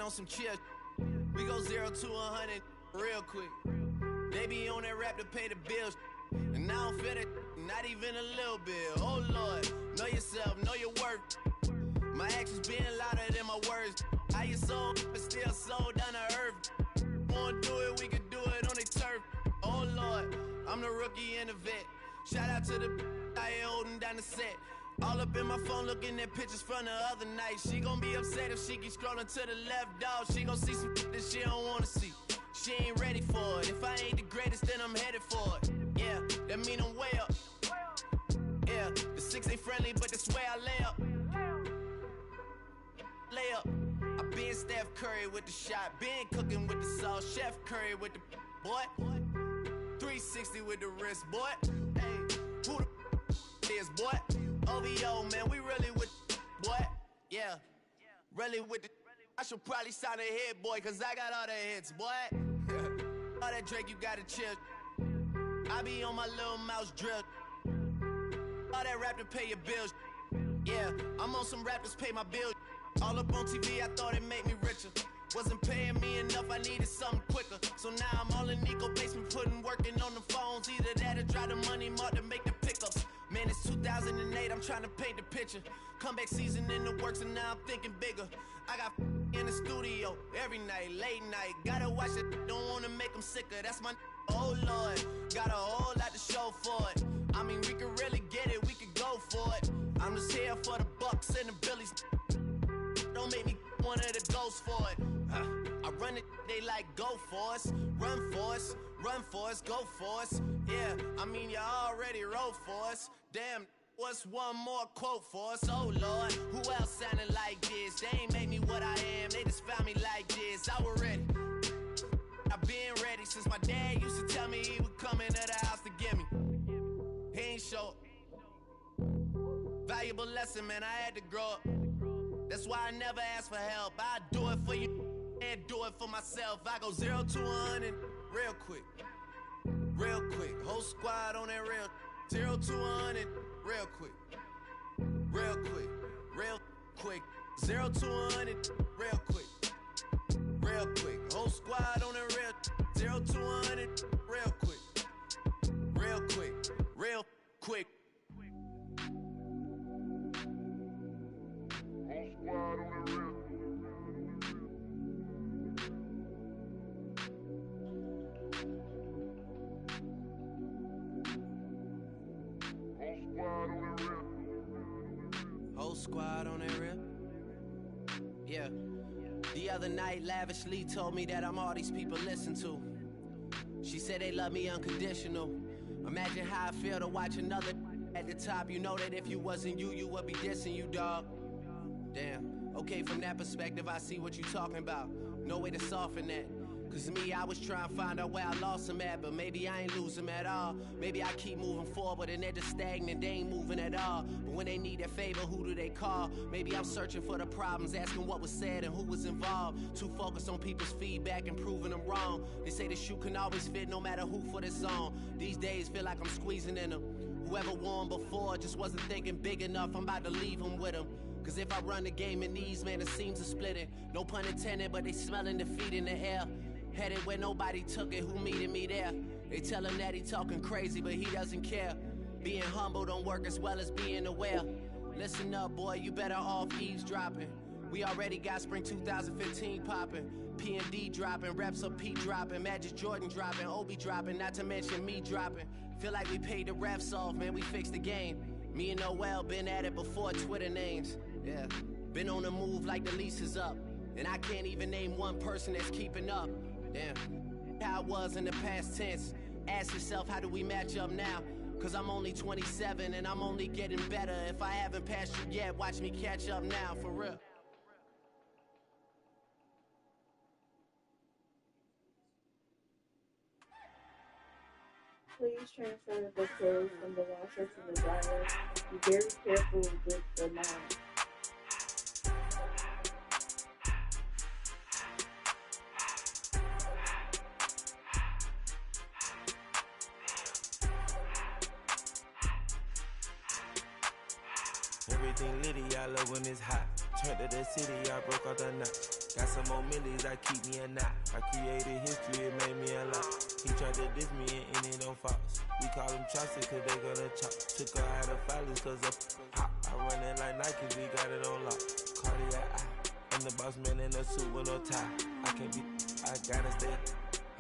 on some chill. We go 0 to 100 real quick. They be on that rap to pay the bills. And I don't feel it, not even a little bit. Oh Lord, know yourself, know your worth. My actions being louder than my words. How you sold, but still sold down to earth. Wanna do it, we can do it on the turf. Oh Lord, I'm the rookie and the vet. Shout out to the I ain't holding down the set. All up in my phone looking at pictures from the other night. She gon' be upset if she keep scrolling to the left, dog. She gon' see some that she don't wanna see. She ain't ready for it. If I ain't the greatest, then I'm headed for it. Yeah, that mean I'm way up. Yeah, the 6 ain't friendly, but that's where I lay up. Lay up. I been Steph Curry with the shot. Been cooking with the sauce. Chef Curry with the boy. 360 with the wrist, boy. Hey, who the is, boy? OVO, man, we really with boy. Yeah, really with the. I should probably sign a hit, boy, cause I got all the hits, boy. All that Drake, you gotta chill. I be on my little mouse drill. All that rap to pay your bills. Yeah, I'm on some rappers pay my bills. All up on TV, I thought it made me richer. Wasn't paying me enough, I needed something quicker. So now I'm all in Nico basement, working on the phones. Either that or try the money mark to make the pickups. Man, it's 2008, I'm trying to paint the picture. Comeback season in the works and now I'm thinking bigger. I got in the studio every night, late night. Gotta watch it, don't wanna make them sicker. That's my oh Lord, got a whole lot to show for it. I mean, we could really get it, we could go for it. I'm just here for the Bucks and the Billies. Don't make me one of the ghosts for it. I run it, they like go for us, run for us, run for us, go for us. Yeah, I mean you already wrote for us. Damn, what's one more quote for us? Oh Lord, who else sounded like this? They ain't made me what I am, they just found me like this. I was ready, I've been ready since my dad used to tell me he would come into the house to get me. He ain't show up. Valuable lesson, man, I had to grow up. That's why I never ask for help. I do it for you and do it for myself. I go 0 to 100 real quick. Real quick. Whole squad on that real. 0 to 100 real quick. Real quick. Real quick. 0 to 100 real quick. Real quick. Whole squad on that real. 0 to 100 real quick. Real quick. Real quick. Whole squad on that real. Yeah. The other night, Lavishly told me that I'm all these people listen to. She said they love me unconditional. Imagine how I feel to watch another at the top. You know that if you wasn't you, you would be dissing you, dog. Damn. Okay, from that perspective, I see what you talking about. No way to soften that. Cause me, I was trying to find out where I lost them at, but maybe I ain't lose them at all. Maybe I keep moving forward and they're just stagnant, they ain't moving at all. But when they need their favor, who do they call? Maybe I'm searching for the problems, asking what was said and who was involved. Too focused on people's feedback and proving them wrong. They say the shoe can always fit no matter who for this song. These days feel like I'm squeezing in them. Whoever won before just wasn't thinking big enough, I'm about to leave them with them. Cause if I run the game in these, man, the seams are splitting. No pun intended, but they smelling defeat in the air. Headed where nobody took it, who meeted me there? They tell him that he talking crazy, but he doesn't care. Being humble don't work as well as being aware. Listen up, boy, you better off eavesdropping. We already got spring 2015 popping. P&D dropping, reps of P dropping, Magic Jordan dropping, Obi dropping, not to mention me dropping. Feel like we paid the refs off, man, we fixed the game. Me and Noel been at it before Twitter names. Yeah, been on the move like the lease is up. And I can't even name one person that's keeping up. Damn, how it was in the past tense. Ask yourself, how do we match up now? Cause I'm only 27 and I'm only getting better. If I haven't passed you yet, watch me catch up now, for real. Please transfer the clothes from the washer to the dryer. Be very careful with the line. Everything litty, I love when it's hot. Turned to the city, I broke all the knots. Got some more millies, I keep me a knot. I created history, it made me a lot. He tried to diss me and it don't false. We call them chopsticks cause they gonna chop. Took her out of filers cause of hop. I run it like Nike, we got it on lock. Cardiac eye. I'm the boss man in a suit with no tie. I can't be, I gotta stay.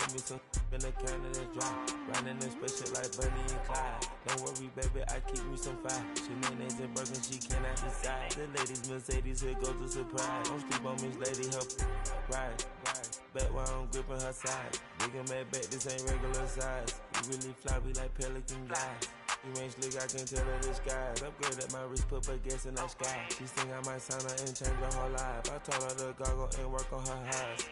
Hold me some in the counter that's dry. Riding in special like Bunny and Clyde. Don't worry, baby, I keep me some fire. Shenanigans and Birkin, she cannot decide. The ladies Mercedes, here goes the surprise. Don't sleep on Miss Lady, help ride. Back while I'm gripping her side. Big and mad back, this ain't regular size. We really fly, we like pelican guys. You ain't slick, I can tell her the skies. Upgrade at my wrist, put her gas in the sky. She think I might sign her and change her whole life. I told her to goggle and work on her highs.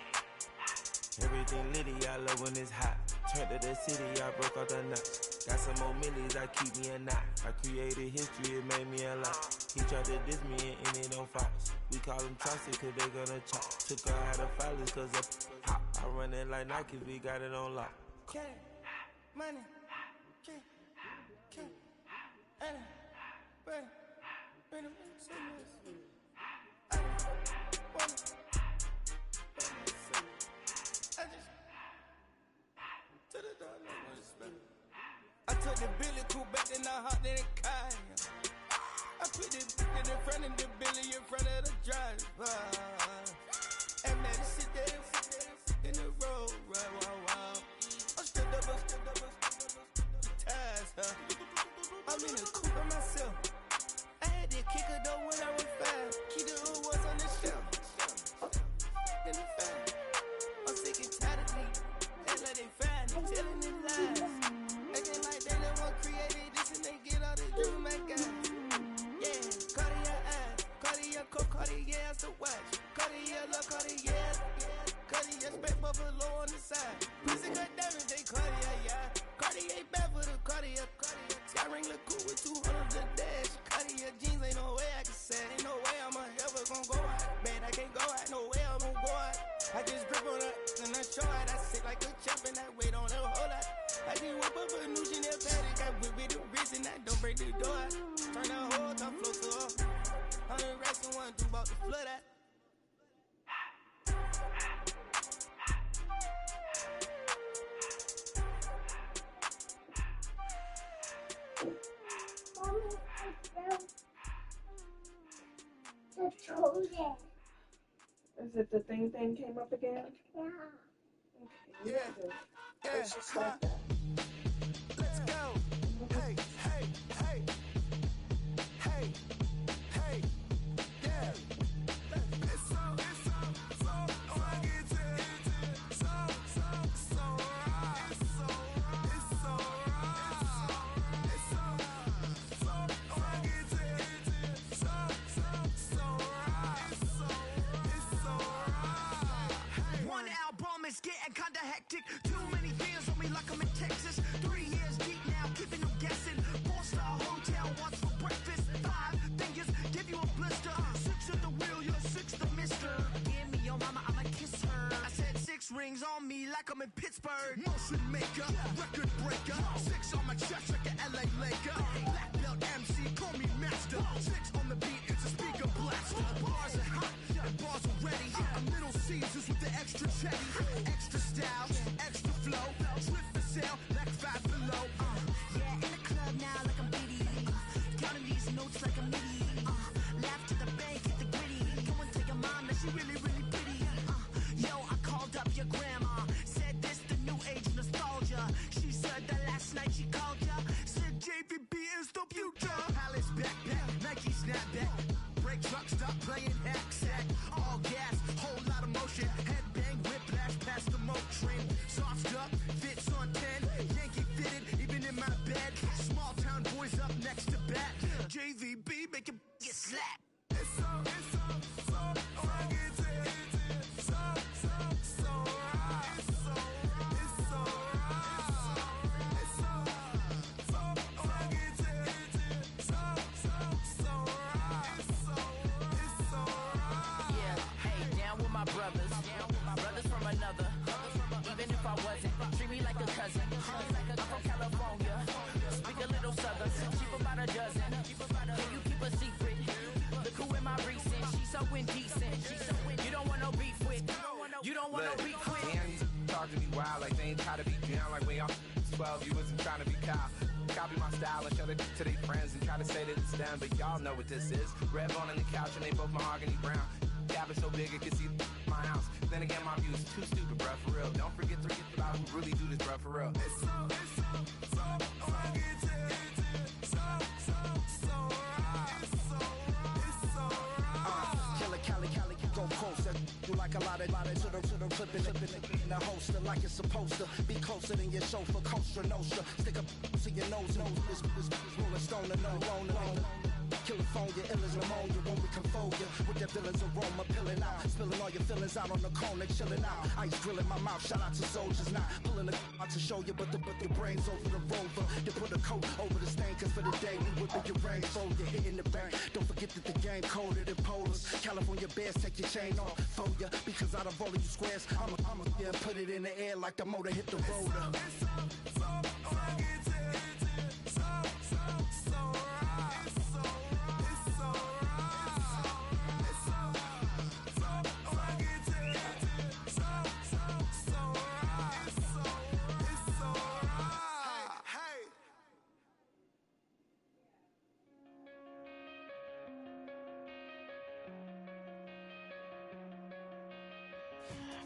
Everything litty, I love when it's hot. Turned to the city, I broke out the nuts. Got some more millies, I keep me a knot. I created history, it made me a lot. He tried to diss me and it don't false. We call them chopsticks cause they gonna chop. Took her out of filers cause of hop. I run it like Nike, we got it on lock. Cash, money, cash, I took the Billy Cool back then I hopped in the car. I put the in front of the Billy in front of the driver. And man, sit there in the road, right, wow. I'm still double, the ties, huh? I'm in the coupe by myself. I had that kicker though when I was 5. Keep the hood was on the shelf. In the fan. I'm sick and tired of these. Act like they find me, telling them lies. Acting like they the one created this and they get all the dream my guys. Yeah, Cartier eyes, Cartier coat, Cartier as the watch. Cartier love, Cartier, Cartier spec buffalo on the side. Pussy cut diamonds, they Cartier, yeah. Cartier bad for the Cartier. Sky ring look cool with 200 the dash. Cartier jeans, ain't no way I can say. Ain't no way I'm ever gonna go out. Man, I can't go out, no way I'm gonna go out. I just grip on her and I show out. I sit like a champ and I wait on her whole lot. I just whip up a new Chanel paddock. I whip with the wrist and I don't break the door out. Turn that whole top flow to her. 100 racks and 1 do about the flood out. Is it the thing came up again? Yeah. Let's just start that. Let's go. Hey. Yeah. It's so fucking so right. It's so One album is getting kinda hectic. Too many fans on me like I'm in Texas. 3 years deep now, keeping them guessing. 4-star hotel, what's for breakfast? 5 fingers, give you a blister. 6 at the wheel, you're 6 the mister. Give me your mama, I'ma kiss her. I said 6 rings on me like I'm in Pittsburgh. Motion maker, record breaker. 6 on my chest like an LA Laker. Black belt MC, call me master. 6 on the beat, it's a speaker blaster. Bars are hot, and bars are ready. A Little Caesars with the extra chatty. Extra style, extra flow. Drift for sale, like 5 below. Yeah, in the club now like I'm Diddy. Counting these notes like a MIDI. Laugh to the bank, hit the gritty. Go and tell your mom that she really, really pretty. Yo, I called up your grandma. Said this the new age nostalgia. She said that last night she called ya. Said JVB is the future. Palace backpack, Nike snapback. Break truck, stop playing hack sack. All gas, whole lot of motion. Headbang, whiplash, past the moat train. Soft stuff, fits on 10. Yankee fitted, even in my bed. Small town boys up next to bat. JVB, make it get slapped. It's so fucking so right. It's so Yeah, hey, down with my brothers. Brothers from another. Even if I wasn't, treat me like a cousin. I'm from California. Speak a little southern. Cheap about a dozen. Can you keep a secret? Look who am I recent? She's so indecent. You don't want no beef with. look, damn, you talk to me wild like they ain't try to be down like when y'all 12, you wasn't trying to be Kyle. Copy my style and show it to their friends and try to say that it's them, but y'all know what this is. Red bone on the couch and they both mahogany brown. Cabin so big it can see my house. Then again, my view's too stupid, bruh, for real. Don't forget about who really do this, bruh, for real. It's so rugged, so Killer Cali, go closer. You like a lot of to the flipping in the holster like it's supposed to be closer than your chauffeur, Costa Nostra. Stick up to your nose, this rolling stone and no. California, ill as pneumonia when we can fold you with that villain's aroma, pilling out, spilling all your feelings out on the corner, chilling out. Ice grilling my mouth, shout out to soldiers, not pulling the out to show you, but the brains over the rover. They put a coat over the stain, cause for the day we whipping your rain, fold you hitting the bank. Don't forget that the game colder than polars. California bears, take your chain off for you, because out of all of you squares, I'ma yeah, put it in the air like the motor hit the rotor.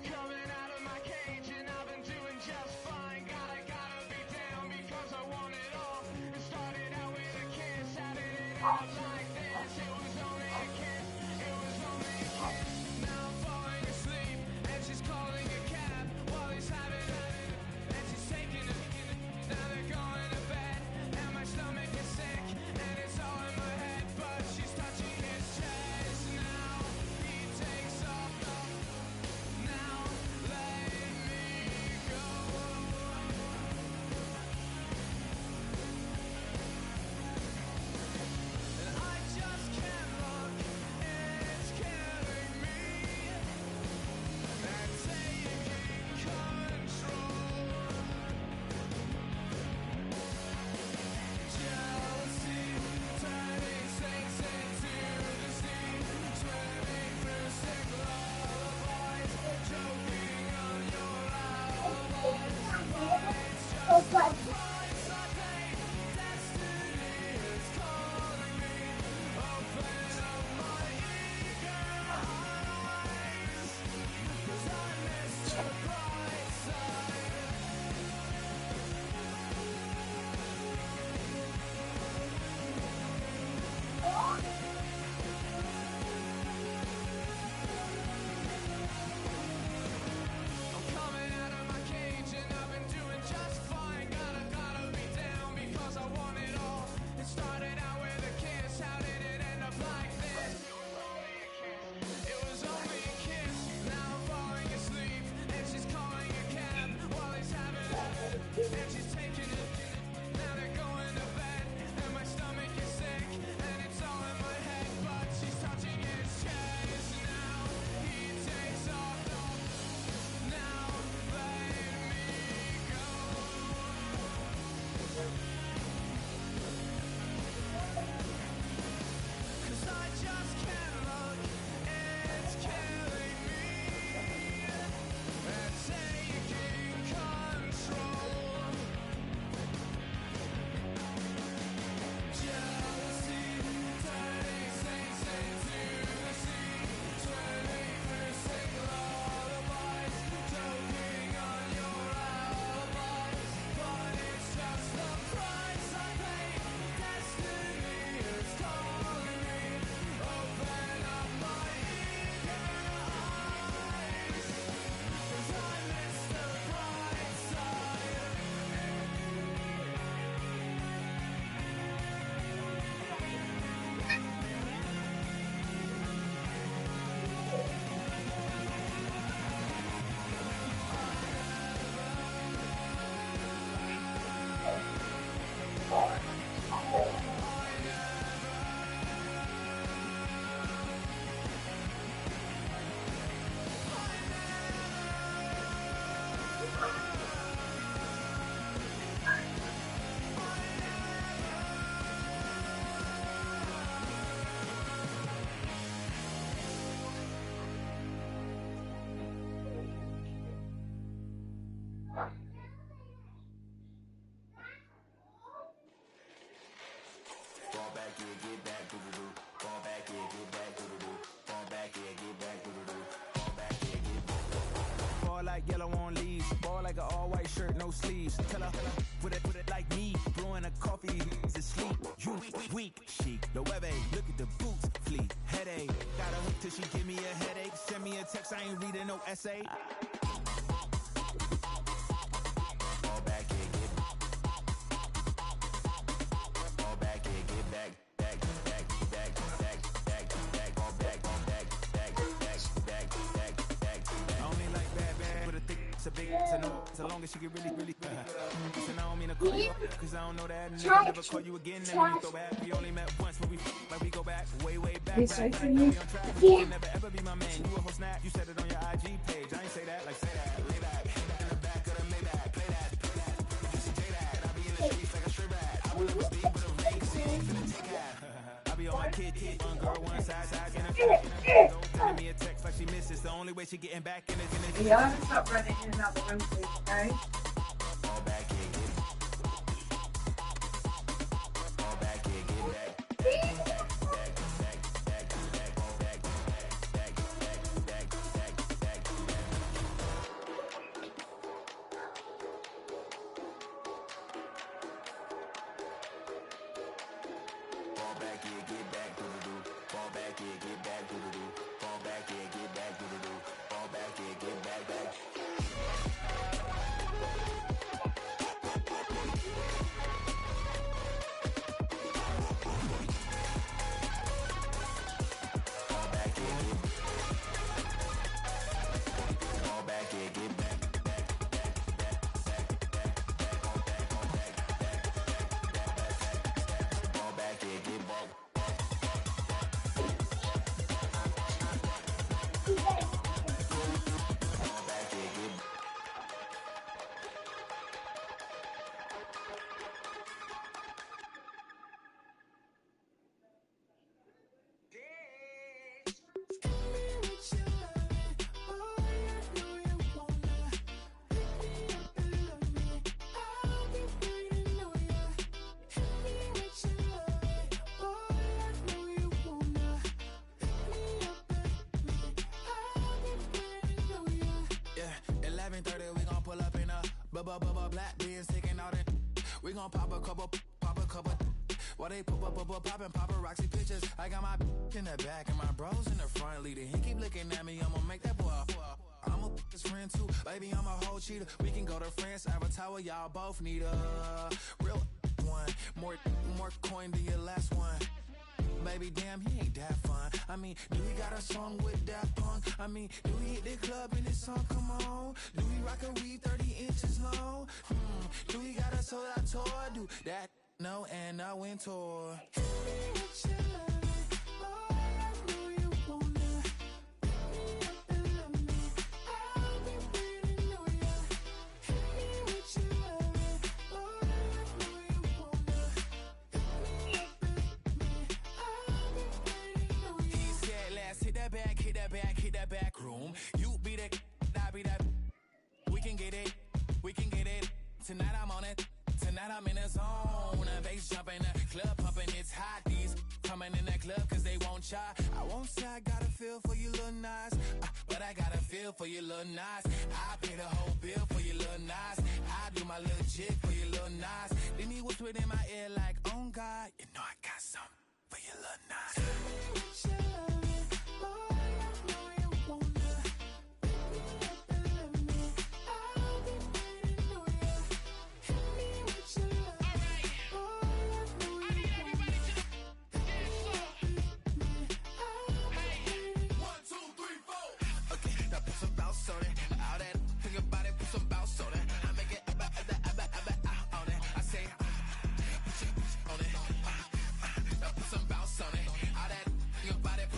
Coming out of my cage and I've been doing just fine. Gotta be down because I want it all. It started out with a kiss, how did it end up like this? It was only a kiss, it was only a kiss. Now I'm falling asleep and she's calling a cab while he's having and she's taking a. Now they're going to bed and my stomach is sick and it's all in my head, but she's touching his chest. Now he takes off the. Now let me go. And I like yellow on leaves. Ball like an all-white shirt, no sleeves. Tell her, put it like me. Blowing a coffee, is asleep. You weak, chic. The web look at the boots, fleet. Headache, got a hook till she give me a headache. Send me a text, I ain't reading no essay. Fall back and get fall back and get back. So long as she get really so I don't mean to call you up, cause I don't know that. And I'll never call you again, and when you throw back, we only met once when we go back, way back. You never ever be my man, you a whole snap, you said it on your IG page. I ain't say that, like say that, lay back, in the back of the Maybach, play that, you should say that, I be in the streets like a strip rat, I will never speak with a ring, see, finna take that. I be on my kid, one girl, one side, in a sending me a text like she misses, the only way she getting back in it. Yeah, I'm gonna stop running in and out the room, please, okay? Fall back and get fall back and get back. Fall back and get back to the do. Fall back and get back to the do. Fall back and get back to the do. Fall back and get back. Black beans taking out it. We gon' pop a couple. While they poppin' paparazzi pictures. I got my in the back and my bros in the front leading. He keep looking at me, I'ma make that boy. I'm a his friend too, baby, I'm a whole cheater. We can go to France, Avatar, y'all both need a real one. More coin than your last one. Baby, damn, he ain't that fun. I mean, do he got a song with that punk? I mean, do he hit the club in his song? Come on. Do he rock a weave 30 inches long? Do he got a sold out tour? Do that? No, and I went tour. Hit that back room. You be the, I be that. We can get it. Tonight I'm on it. Tonight I'm in the zone. A bass jumping, the club pumping. It's hot. These coming in that club cause they won't try. I won't say I got a feel for you little nice, but I got a feel for you little nice. I pay the whole bill for you little nice. I do my little jig for you little nice. Then he whisper in my ear like, oh God, you know I got something for you little nice.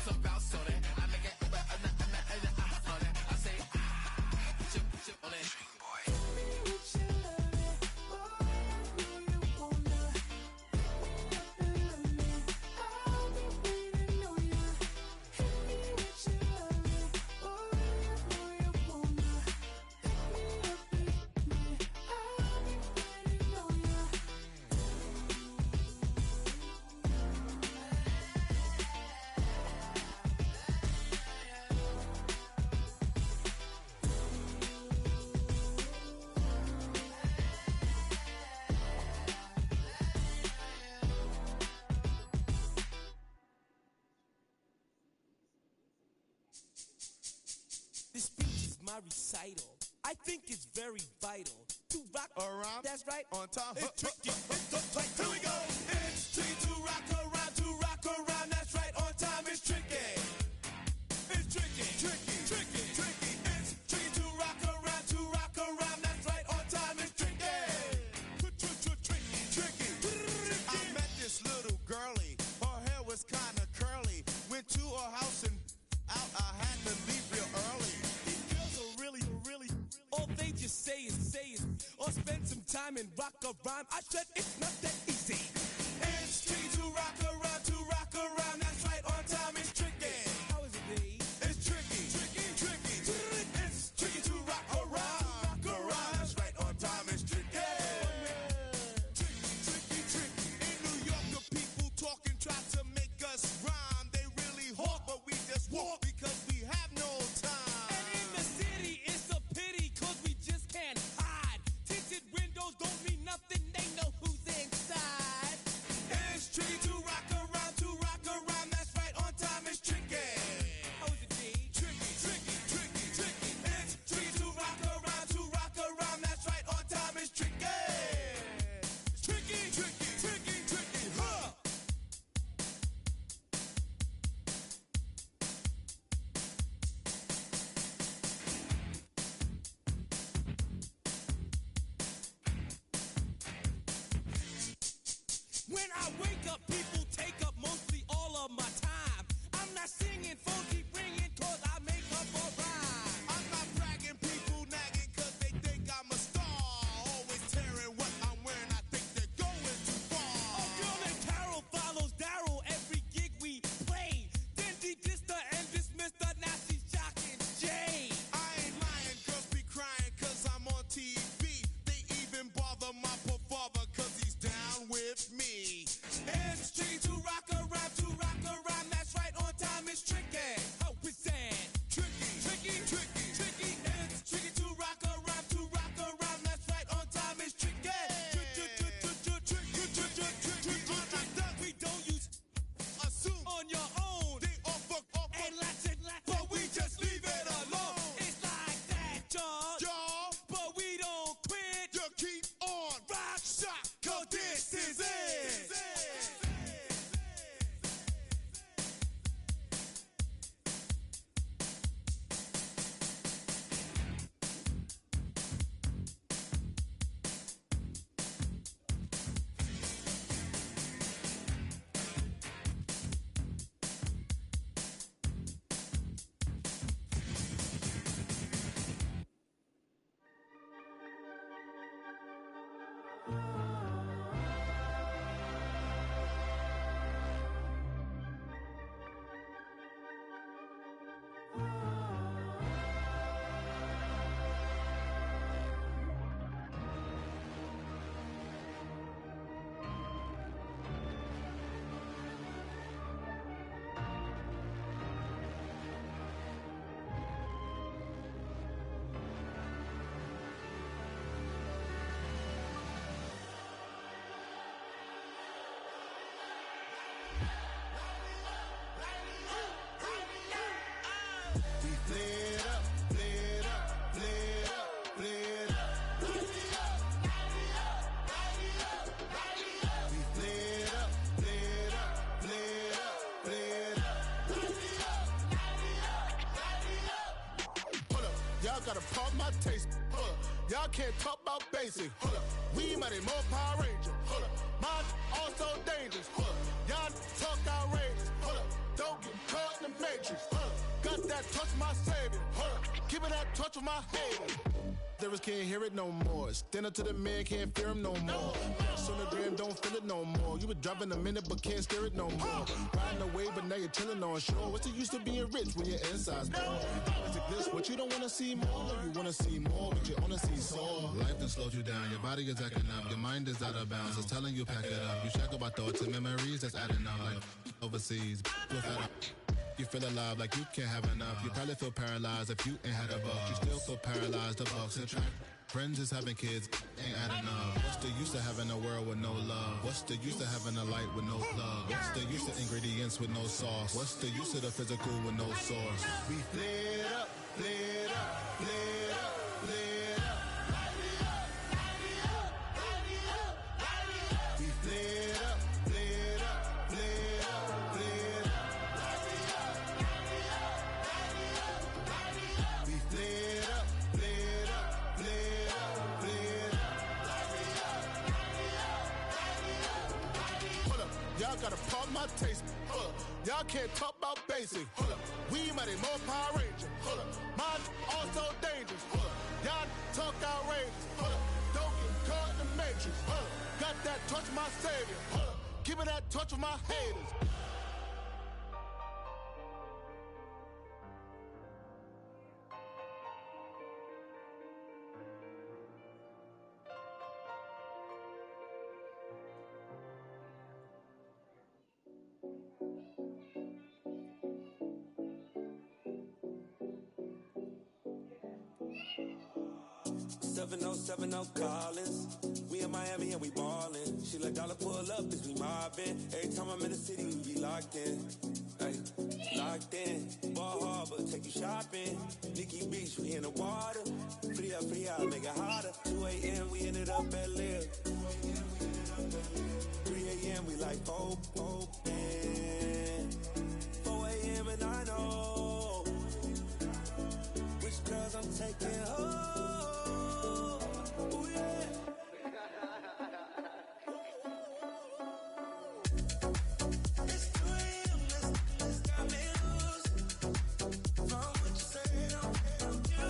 Some my recital. I think it's very vital to rock around. That's right. On time. It's tricky. It's right. Here we go. It's tricky to rock around. To rock around. That's right. On time. It's tricky. It's tricky. Tricky. Tricky. Tricky. It's tricky to rock around. To rock around. That's right. On time. It's tricky. Tricky. Tricky. I met this little girlie. Her hair was kind of curly. Went to her house and out. I had to leave real early. These girls are really. All they just say is, or spend some time and rock a rhyme. I said it's not that easy. It's tricky to rock around. That's right, on time it's tricky. How is it, B? It's tricky. It's tricky to rock around. That's right, on time it's tricky. Tricky. In New York, the people talking try to make us rhyme. They really hawk, but we just walk because we have no time. And in the city, it's a pity, cause we just can't hide. Tinted windows don't mean nothing, they know who's inside. It's tricky to rock around, that's right, on time it's tricky. How is it, D? Tricky. It's tricky to rock around, that's right, on time it's tricky. Tricky, huh? When I wake up, people take up mostly all of my time. I'm not singing, phone keep ringing, cause I make up a rhyme. I'm not bragging, people nagging, cause they think I'm a star. Always tearing what I'm wearing, I think they're going too far. A girl named Carol follows Daryl every gig we play. Then dissed her and dismissed her, now she's shocking Jay. I ain't lying, girls be crying, cause I'm on TV. They even bother my poor father, cause he's down with me. It's tricky to rock around, that's right, on time it's tricky. How is that? Tricky. It's tricky to rock around, that's right, on time it's tricky. We don't use assume on your own. They all fuck up and latch, but we just leave it alone. It's like that, y'all, but we don't quit. You keep on rock, shock, cause this is it. Y'all gotta pump my taste. Hold up. Y'all can't talk about basic. Hold up. We mighty more Power Ranger. Hold up. Mine also dangerous. Hold up. Y'all talk outrageous. Hold up. Don't get caught in the matrix. Hold up. Got that touch my savior. Hold up. Keeping that touch with my haters. Lyrics can't hear it no more. Stand up to the man, can't fear him no more. Flash on the gram, don't feel it no more. You were driving a minute, but can't steer it no more. Riding away, but now you're chilling on shore. What's the use of being rich when your inside's poor? It's like this, what you don't wanna see more. You wanna see more, but you wanna see sore. Life done slowed you down, your body is acting up. Your mind is out of bounds, it's telling you pack it up. You shackle by thoughts and memories that's adding up. Like overseas, you feel alive like you can't have enough. You probably feel paralyzed if you ain't had a buck. You still feel paralyzed, the bucks and track. Friends is having kids, ain't adding up. What's the use use of having a world with no love? What's the use of having a light with no plug? What's the use of ingredients with no sauce? What's the use of the physical with no source? We lit up, lit up, lit up, lit up. We lit up, lit up, lit up, lit up. We lit up, lit up, lit up, lit up. Hold up, y'all gotta pump my taste. Hold up, y'all can't talk about basic. Hold up, we mighty more Power Ranger. Hold up, mine also dangerous. Hold up, y'all talk outrageous. Hold up, don't get caught in the matrix. Hold up, got that touch my savior. Hold up, give me that touch of my haters. Collins. We in Miami and we ballin'. She let dollar pull up as we mobbin'. Every time I'm in the city, we be locked in. Ay, locked in. Ball Harbor, take you shopping. Nikki Beach, we in the water. Free up, make it hotter. 2 a.m. we ended up at Lear. 3 a.m. we like open. 4 a.m. and I know which girls I'm taking home. Ooh, yeah. It's 2 a.m. Let's got me loose. From what you say, don't you.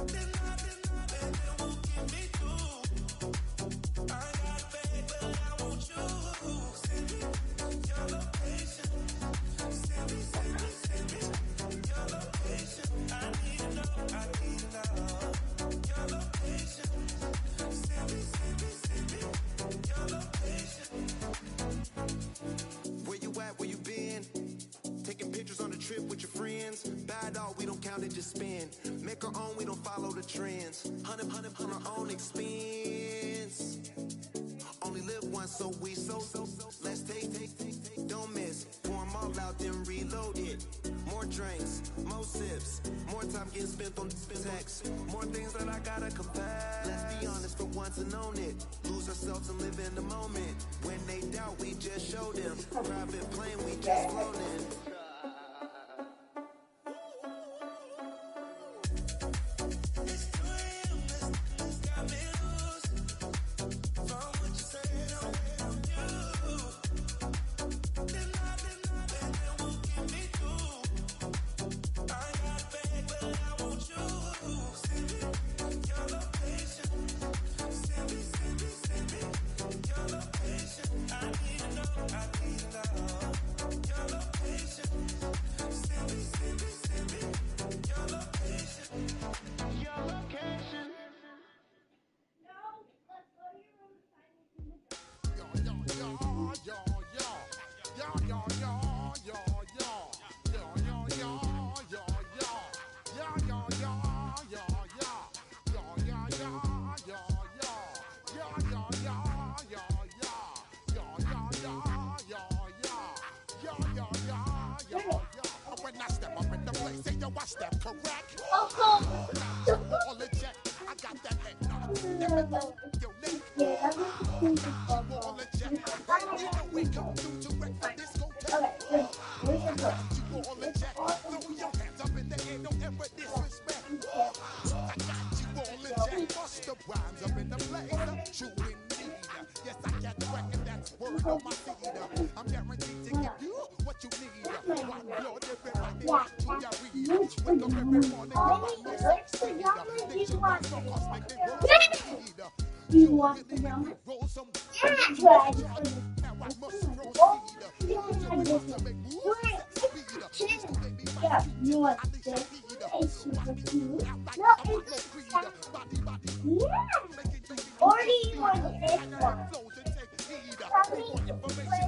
Then won't get me through. I got bad, but I want you. Send me your location. Send me your location. I need to know. Your location. Send me your location. Where you at? Where you been? Taking pictures on the trip with your friends. Bad all, we don't count it, just spend. Make our own, we don't follow the trends. Hundred on our own expense. Only live once, so let's take. Don't miss. Pour 'em all out, then reload it. More drinks, more sips, more time getting spent on text. More things that I gotta confess. Let's be honest for once and own it. Lose ourselves and live in the moment. When they doubt, we just show them. Private plane, we just flown in. It's 2 a.m. Let's got me loose. From what you say, don't you. Then won't get me through. I got bad, but I want you. Send me your location. Send me your location. I need to know. Your location. Send me your location. Your location. When I step up in the place, say yo, I step correct. All the check, I got that head knock. Yo, Nick. All the check, you know we come through to wreck the discotheque. All the check, throw your hands up in the air, don't ever disrespect. I got you all the check, bust the rhymes up in the place. True indeed, yes I can wreck and that's word on my feet. I'm guaranteed to give you what you need. One blood, everybody back to your weed. Wake up every morning, you want no sex speed. Think you want some cosmic, they roll some weed. You want the helmet? Roll some weed. Now I must proceed. You want to make moves, sex speed. Used to make me fight you, I need some heed. Or do you want this one? Tell me which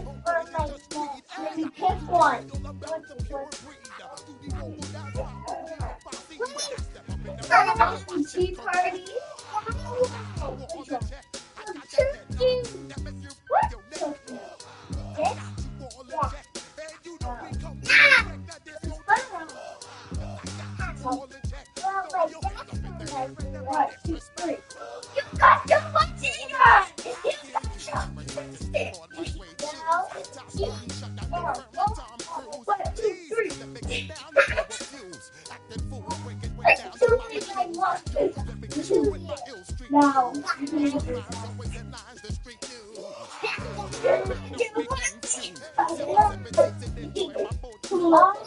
one maybe pick one. Tea party. 1, 2, 3. You got the potato! You got the stick! Now, you are 1, 2, 3. 2, 3, 1, 2, 3. Now, come on.